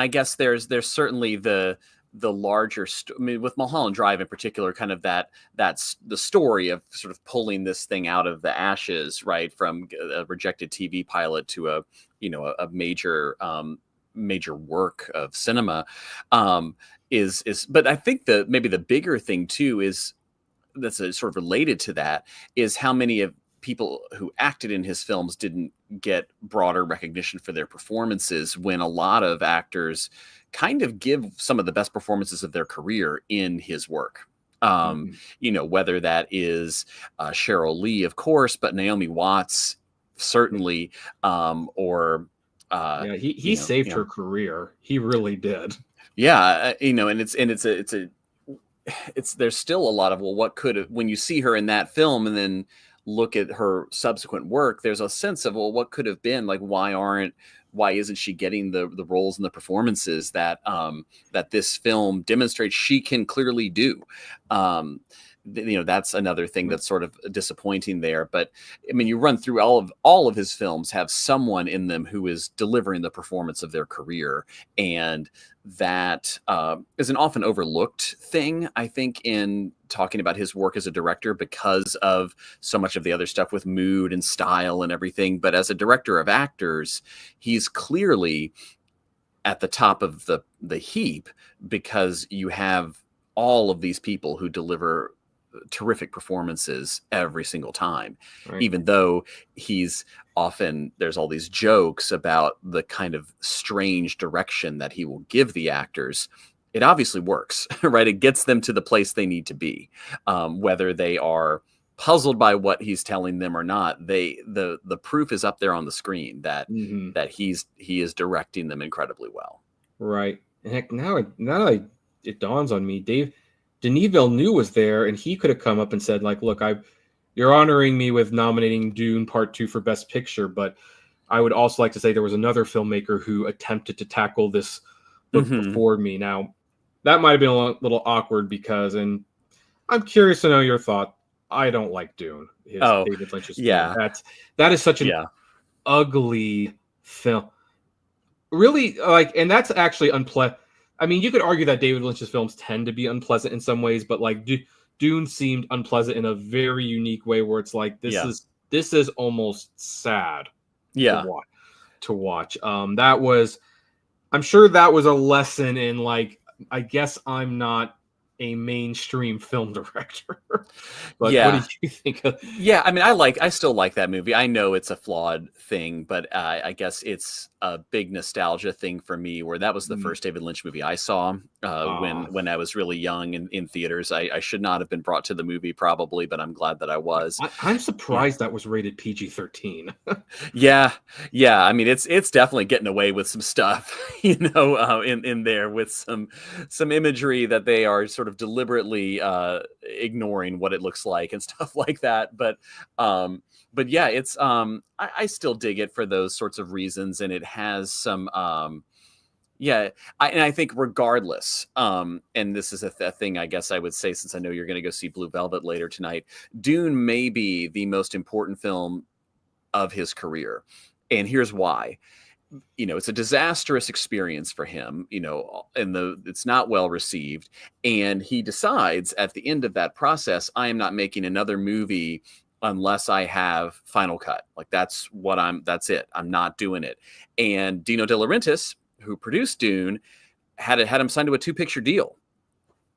I guess there's certainly the larger I mean, with Mulholland Drive in particular, kind of that's the story of sort of pulling this thing out of the ashes, right, from a rejected TV pilot to a major work of cinema, is but I think maybe the bigger thing too is that's sort of related to that is how many of people who acted in his films didn't get broader recognition for their performances, when a lot of actors kind of give some of the best performances of their career in his work. Mhm. Whether that is Cheryl Lee, of course, but Naomi Watts certainly, or Yeah, he you know, saved you know, her career. He really did. yeah, and it's there's still a lot of, well, what could have, when you see her in that film and then look at her subsequent work, there's a sense of, well, what could have been, like, why isn't she getting the roles and the performances that that this film demonstrates she can clearly do. that's another thing that's sort of disappointing there. But I mean, you run through all of his films have someone in them who is delivering the performance of their career, and that is an often overlooked thing, I think, in talking about his work as a director, because of so much of the other stuff with mood and style and everything. But as a director of actors, he's clearly at the top of the heap, because you have all of these people who deliver terrific performances every single time, Right. even though there's all these jokes about the kind of strange direction that he will give the actors. It obviously works, right? It gets them to the place they need to be, whether they are puzzled by what he's telling them or not. The proof is up there on the screen that he is directing them incredibly well. Right. Heck, now it dawns on me, Denis Villeneuve was there, and he could have come up and said, like, look, you're honoring me with nominating Dune Part 2 for Best Picture, but I would also like to say there was another filmmaker who attempted to tackle this book before me. Now, that might have been a little awkward and I'm curious to know your thought. I don't like Dune. David Lynch's film. That is such an ugly film. Really, and that's actually unpleasant. I mean, you could argue that David Lynch's films tend to be unpleasant in some ways, but like Dune seemed unpleasant in a very unique way, where it's like this is almost sad to watch. I'm sure that was a lesson in, like, I guess I'm not a mainstream film director. But what do you think of? I mean, I still like that movie. I know it's a flawed thing, but I guess it's a big nostalgia thing for me, where that was the first David Lynch movie I saw when I was really young in theaters. I should not have been brought to the movie, probably, but I'm glad that I was. I'm surprised that was rated PG-13. Yeah. I mean, it's definitely getting away with some stuff, in there, with some imagery that they are sort of deliberately ignoring what it looks like and stuff like that. But yeah, it's I still dig it for those sorts of reasons, and it has some I think regardless, and this is a thing I guess I would say, since I know you're going to go see Blue Velvet later tonight, Dune may be the most important film of his career, and here's why. It's a disastrous experience for him, and it's not well received. And he decides at the end of that process, I am not making another movie unless I have final cut. Like, that's it. I'm not doing it. And Dino De Laurentiis, who produced Dune, had him signed to a 2-picture deal.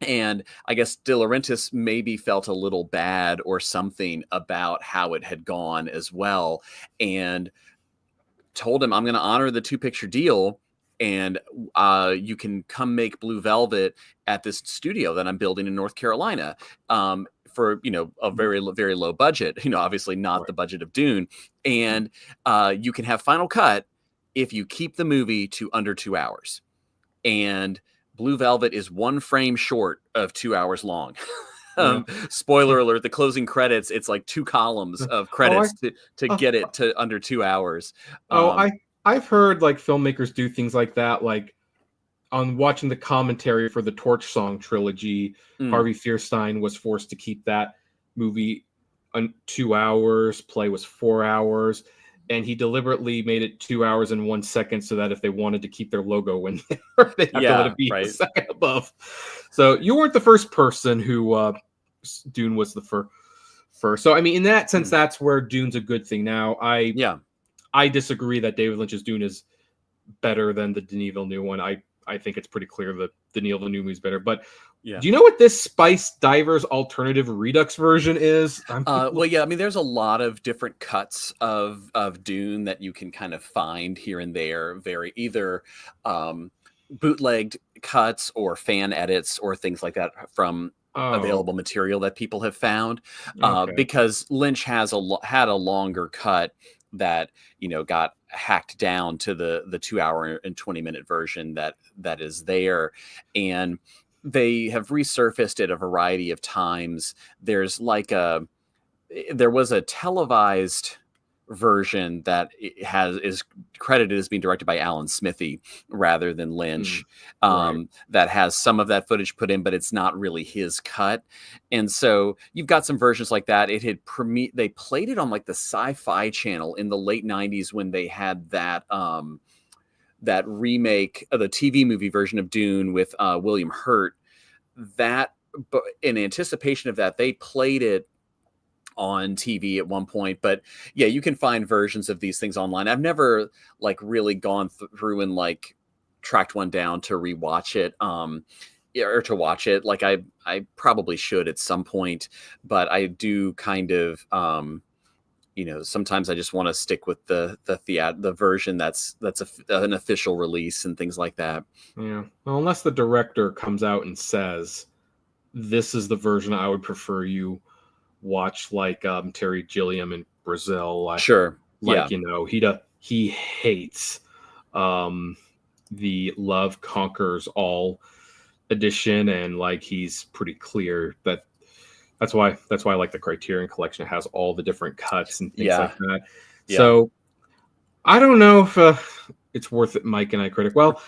And I guess De Laurentiis maybe felt a little bad or something about how it had gone as well, and told him, I'm going to honor the 2-picture deal, and you can come make Blue Velvet at this studio that I'm building in North Carolina for a very, very low budget, obviously not the budget of Dune, and you can have final cut if you keep the movie to under 2 hours. And Blue Velvet is 1 frame short of 2 hours long. Spoiler alert, the closing credits, it's like 2 columns of credits to get it to under 2 hours. I've heard like filmmakers do things like that, like on watching the commentary for the Torch Song trilogy. Harvey Fierstein was forced to keep that movie on 2 hours, play was 4 hours, and he deliberately made it 2 hours and 1 second so that if they wanted to keep their logo in there, they have to let it be a second above. So you weren't the first person who Dune was the first. So I mean, in that sense, that's where Dune's a good thing. Now, I disagree that David Lynch's Dune is better than the Denis Villeneuve one. I think it's pretty clear that Denis Villeneuve movie is better. But do you know what this Spice Divers alternative Redux version is? I mean, there's a lot of different cuts of Dune that you can kind of find here and there, either bootlegged cuts or fan edits or things like that from available material that people have found, because Lynch had a longer cut that got hacked down to the 2 hour and 20-minute version that is there, and they have resurfaced it a variety of times. There was a televised version that is credited as being directed by Alan Smithy rather than Lynch. Right. That has some of that footage put in, but it's not really his cut. And so you've got some versions like that. It had they played it on like the Sci-Fi Channel in the late 90s when they had that that remake of the TV movie version of Dune with William Hurt. That, but in anticipation of that, they played it on TV at one point. But yeah, you can find versions of these things online. I've never like really gone through and like tracked one down to rewatch it or to watch it. Like I probably should at some point, but I do kind of sometimes I just want to stick with the version that's an official release and things like that. Yeah. Well, unless the director comes out and says, this is the version I would prefer you watch, like Terry Gilliam in Brazil. Sure. Like, he hates the Love Conquers All edition, and like he's pretty clear that's why I like the Criterion Collection. It has all the different cuts and things like that. Yeah. So I don't know if it's worth it, Mike and I Critic. Well,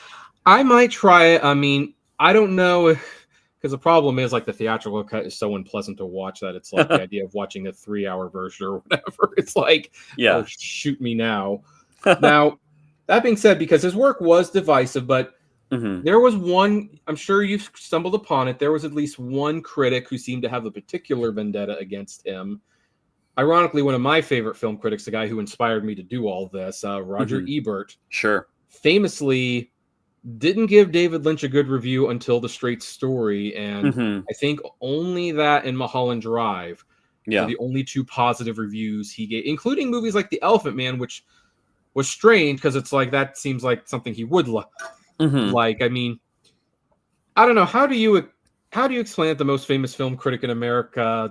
I might try it. I mean, I don't know, because the problem is like the theatrical cut is so unpleasant to watch that it's like the idea of watching a 3-hour version or whatever. It's like, oh, shoot me now. Now, that being said, because his work was divisive, but there was one, I'm sure you've stumbled upon it, there was at least one critic who seemed to have a particular vendetta against him. Ironically, one of my favorite film critics, the guy who inspired me to do all this, Roger Ebert, famously didn't give David Lynch a good review until The Straight Story, and I think only that and Mulholland Drive were the only two positive reviews he gave, including movies like The Elephant Man, which was strange because it's like that seems like something he would like. I mean, I don't know, how do you explain that the most famous film critic in America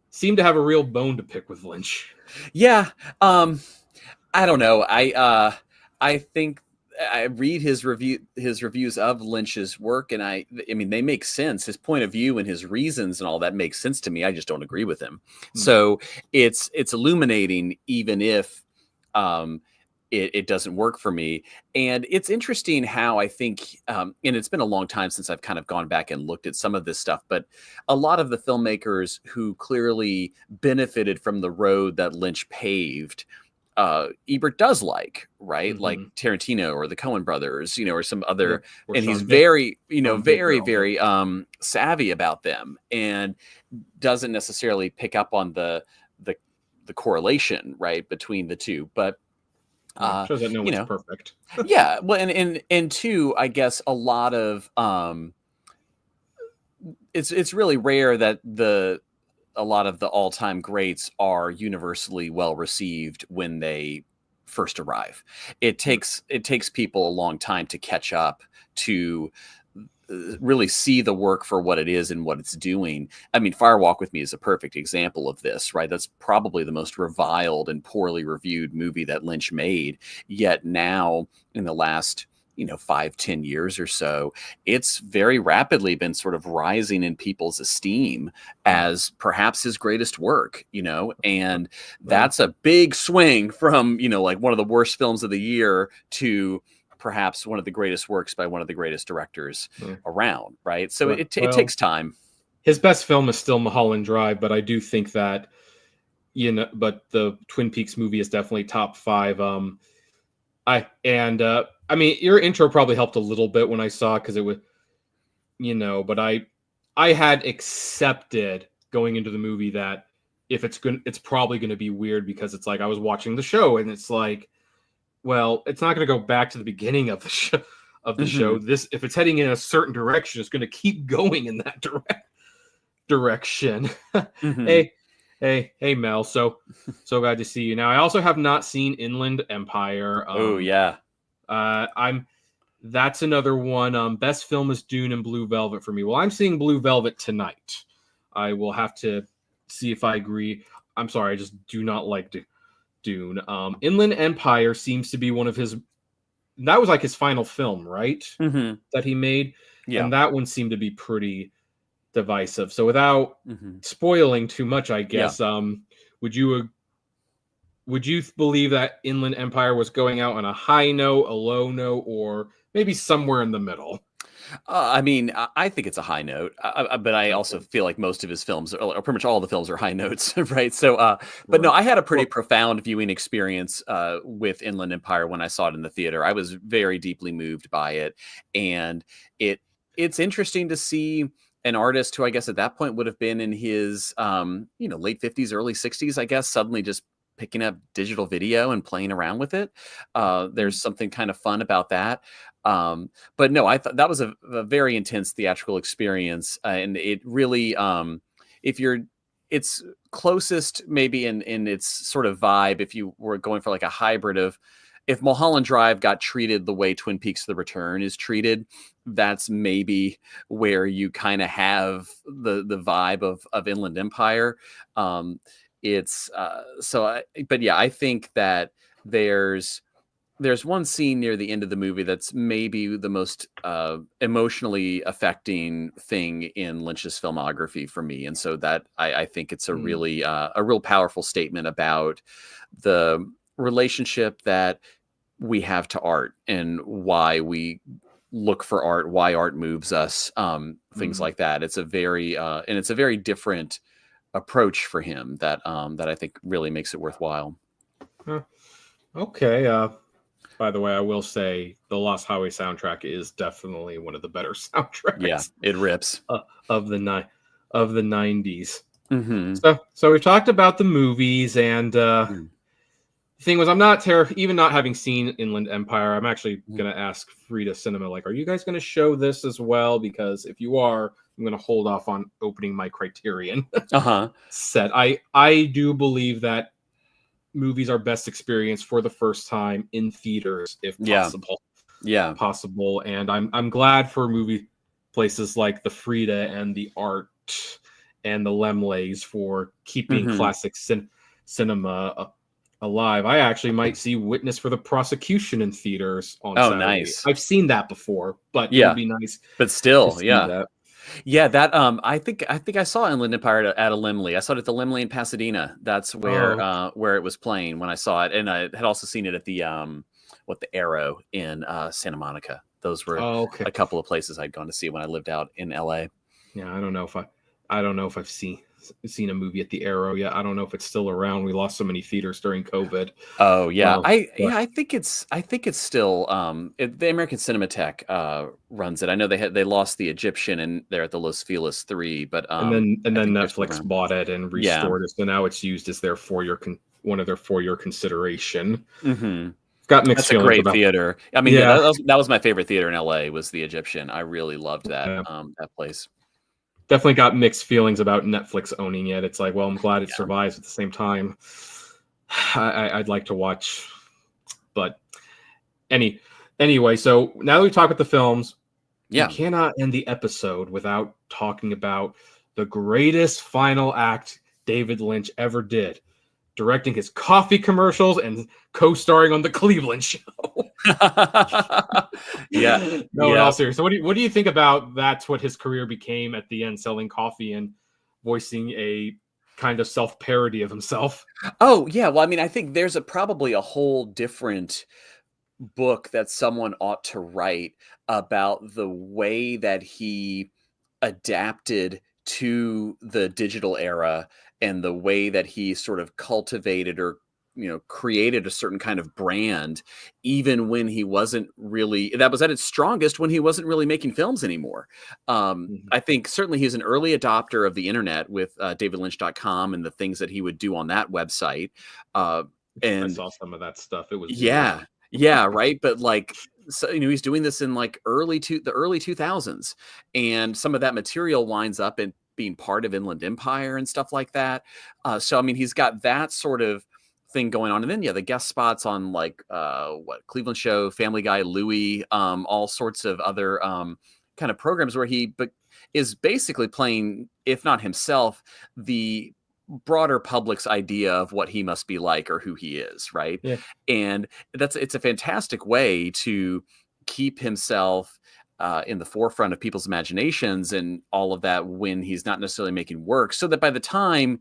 seemed to have a real bone to pick with Lynch? I don't know. I think I read his reviews of Lynch's work, and I mean, they make sense. His point of view and his reasons and all that makes sense to me. I just don't agree with him. So it's illuminating, even if it doesn't work for me. And it's interesting how I think, and it's been a long time since I've kind of gone back and looked at some of this stuff, but a lot of the filmmakers who clearly benefited from the road that Lynch paved, Ebert does like, right? Like Tarantino or the Coen brothers, or some other, and he's very, very savvy about them, and doesn't necessarily pick up on the correlation, right, between the two. But shows that no one's perfect. Well, and two, I guess a lot of it's really rare that a lot of the all-time greats are universally well received when they first arrive. It takes people a long time to catch up, to really see the work for what it is and what it's doing. I mean, Fire Walk with Me is a perfect example of this, right? That's probably the most reviled and poorly reviewed movie that Lynch made. Yet now, in the last 5-10 years or so, it's very rapidly been sort of rising in people's esteem as perhaps his greatest work, and that's a big swing from, like one of the worst films of the year to perhaps one of the greatest works by one of the greatest directors around, right? So it takes time. His best film is still Mulholland Drive, but I do think that, but the Twin Peaks movie is definitely top 5. I mean, your intro probably helped a little bit when I saw it, because it was, but I had accepted going into the movie that if it's probably going to be weird, because it's like I was watching the show and it's like, well, it's not going to go back to the beginning of the show. This, if it's heading in a certain direction, it's going to keep going in that direction. Hey, Mel. So glad to see you. Now, I also have not seen Inland Empire. That's another one. Best film is Dune and Blue Velvet for me. Well, I'm seeing Blue Velvet tonight. I will have to see if I agree. I'm sorry, I just do not like Dune. Inland Empire seems to be one of his. That was like his final film, right? That he made, and that one seemed to be pretty divisive. So without spoiling too much, I guess, would you would you believe that Inland Empire was going out on a high note, a low note, or maybe somewhere in the middle? I mean, I think it's a high note, but I also Okay. feel like most of his films, or pretty much all the films, are high notes, right? So, but no, Right. I had a pretty Well, profound viewing experience with Inland Empire when I saw it in the theater. I was very deeply moved by it, and it it's interesting to see an artist who I guess at that point would have been in his late 50s, early 60s, I guess, suddenly just picking up digital video and playing around with it. There's something kind of fun about that. But no, I thought that was a very intense theatrical experience, and it really, if you're, it's closest maybe in its sort of vibe. If you were going for like a hybrid of, if Mulholland Drive got treated the way Twin Peaks: The Return is treated, that's maybe where you kind of have the vibe of Inland Empire. It's so, but yeah, I think that there's there's one scene near the end of the movie that's maybe the most emotionally affecting thing in Lynch's filmography for me, and so that I think it's a mm, really a real powerful statement about the relationship that we have to art and why we look for art, why art moves us, things mm, like that. It's a very and it's a very different approach for him that that I think really makes it worthwhile. huh. Okay. By the way, I will say the Lost Highway soundtrack is definitely one of the better Yeah, soundtracks it rips. uh, of the 90s. Hmm. So we've talked about the movies, and the thing was, I'm not even not having seen Inland Empire. I'm actually gonna ask Frida Cinema, like, are you guys gonna show this as well? Because if you are, I'm gonna hold off on opening my Criterion Uh-huh. set. I do believe that movies are best experienced for the first time in theaters, if Yeah. Yeah. possible. And I'm glad for movie places like the Frida and the Art and the Lemleys for keeping Hmm. classic cinema alive. I actually might see Witness for the Prosecution in theaters on Oh, Saturday. nice. I've seen that before, but it would Yeah. be nice But to still, see yeah. that. Yeah, that I think I saw Inland Empire at a Limley. I saw it at the Limley in Pasadena. That's Oh, where it was playing when I saw it. And I had also seen it at the the Arrow in Santa Monica. Those were oh, okay. a couple of places I'd gone to see when I lived out in LA. Yeah, I don't know if I've seen a movie at the Arrow yet. I don't know if it's still around. We lost so many theaters during COVID. Oh yeah, But I think it's still the American Cinematheque runs it. I know they lost the Egyptian and they're at the Los Feliz 3, but and I then think they're still Netflix around. bought it and Yeah. restored it, so now it's used as their one of their 4-year consideration. Hmm. Got mixed That's a feelings great about. theater. I mean, yeah, Yeah, that was my favorite theater in LA was the Egyptian. I really loved that yeah, that place. definitely got mixed feelings about Netflix owning it. It's like, well, I'm glad it Yeah. survives. At the same time, I'd like to watch, but any anyway. So now that we talk about the films, we Yeah. cannot end the episode without talking about the greatest final act David Lynch ever did, directing his coffee commercials and co-starring on the Cleveland Show. Yeah. No, in Yeah. all seriousness, so what do you think about that's what his career became at the end, selling coffee and voicing a kind of self-parody of himself? Oh, yeah. Well, I mean, I think there's probably a whole different book that someone ought to write about the way that he adapted to the digital era and the way that he sort of cultivated or created a certain kind of brand even when he wasn't really that was at its strongest when he wasn't really making films anymore. Mhm. I think certainly he's an early adopter of the internet with davidlynch.com and the things that he would do on that website. uh, I and saw some of that stuff. It was weird. yeah, yeah, right. But like, so, he's doing this in like the early 2000s, and some of that material winds up in being part of Inland Empire and stuff like that. So I mean, he's got that sort of thing going on, and then yeah, the guest spots on like Cleveland Show, Family Guy, Louie, all sorts of other kind of programs where he is basically playing, if not himself, the broader public's idea of what he must be like or who he is, right? Yeah. And it's a fantastic way to keep himself in the forefront of people's imaginations and all of that when he's not necessarily making work, so that by the time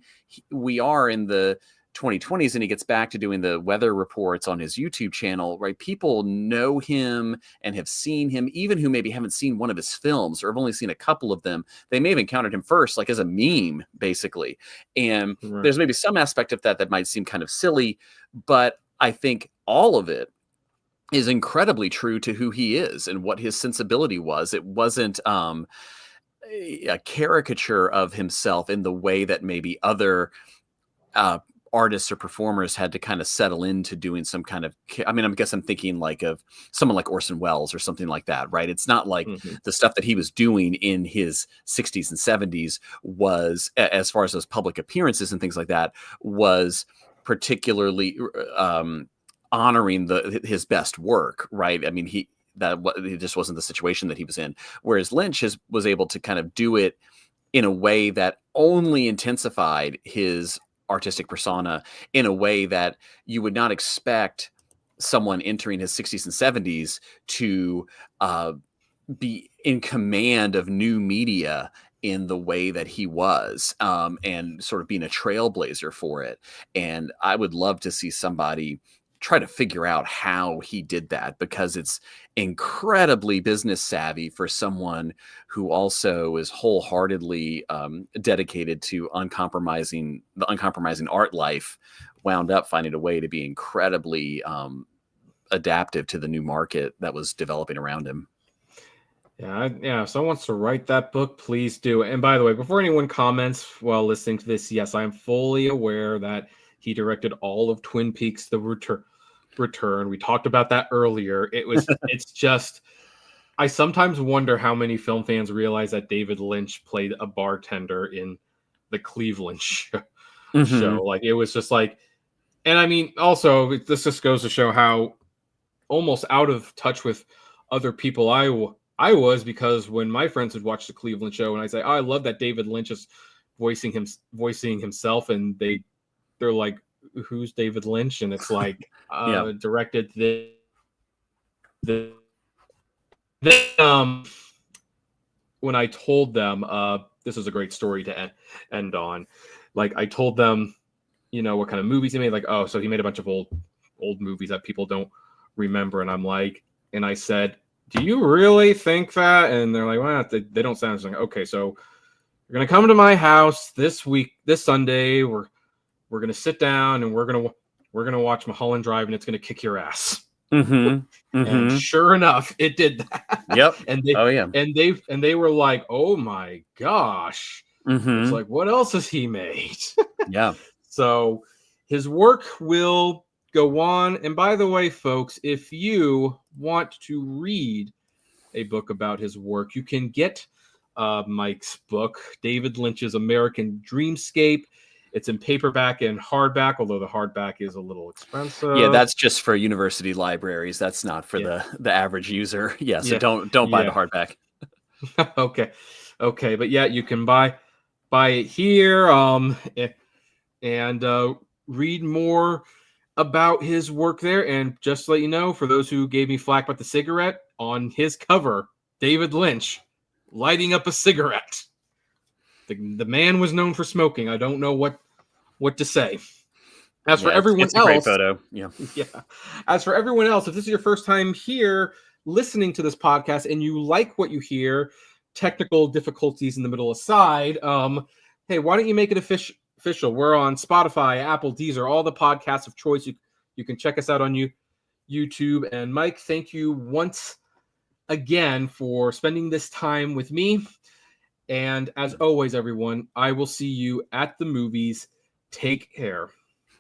we are in the 2020s and he gets back to doing the weather reports on his YouTube channel, right? People know him and have seen him, even who maybe haven't seen one of his films or have only seen a couple of them. They may have encountered him first, like as a meme, basically. And there's maybe some aspect of that might seem kind of silly, but I think all of it is incredibly true to who he is and what his sensibility was. It wasn't a caricature of himself in the way that maybe other artists or performers had to kind of settle into doing some kind of, I mean, I guess I'm thinking like of someone like Orson Welles or something like that, right? It's not like the stuff that he was doing in his 60s and 70s was, as far as those public appearances and things like that, was particularly honoring his best work, right? I mean, it just wasn't the situation that he was in. Whereas Lynch was able to kind of do it in a way that only intensified his artistic persona in a way that you would not expect someone entering his 60s and 70s to be in command of new media in the way that he was, and sort of being a trailblazer for it. And I would love to see somebody try to figure out how he did that, because it's incredibly business savvy for someone who also is wholeheartedly dedicated to the uncompromising art life, wound up finding a way to be incredibly adaptive to the new market that was developing around him. Yeah, if someone wants to write that book, please do. And by the way, before anyone comments while listening to this, yes, I am fully aware that he directed all of Twin Peaks: The Return. We talked about that earlier. It's just, I sometimes wonder how many film fans realize that David Lynch played a bartender in the Cleveland show. Like, it was just like, and I mean, also, this just goes to show how almost out of touch with other people I was, because when my friends would watch the Cleveland show and I say, oh, I love that David Lynch is voicing himself, and they're like, who's David Lynch? And it's like, directed when I told them, this is a great story to end on. Like, I told them, what kind of movies he made. Like, oh, so he made a bunch of old movies that people don't remember. And I'm like, and I said, do you really think that? And they're like, well, they don't sound like, okay, so you're going to come to my house this Sunday. We're going to sit down and we're going to watch Mulholland Drive, and it's going to kick your ass. And sure enough, it did that. Yep. And they were like, oh my gosh. It's like, what else has he made? Yeah. So his work will go on. And by the way, folks, if you want to read a book about his work, you can get Mike's book, David Lynch's American Dreamscape. It's in paperback and hardback, although the hardback is a little expensive. Yeah, that's just for university libraries. That's not for the average user. So don't buy the hardback. Okay, but yeah, you can buy it here, and read more about his work there. And just to let you know, for those who gave me flack about the cigarette, on his cover, David Lynch lighting up a cigarette. The man was known for smoking. I don't know what to say. As for everyone else, great photo. Yeah. As for everyone else, if this is your first time here listening to this podcast and you like what you hear, technical difficulties in the middle aside, hey, why don't you make it official? We're on Spotify, Apple, Deezer, all the podcasts of choice. You can check us out on YouTube. And Mike, thank you once again for spending this time with me. And as always, everyone, I will see you at the movies. Take care.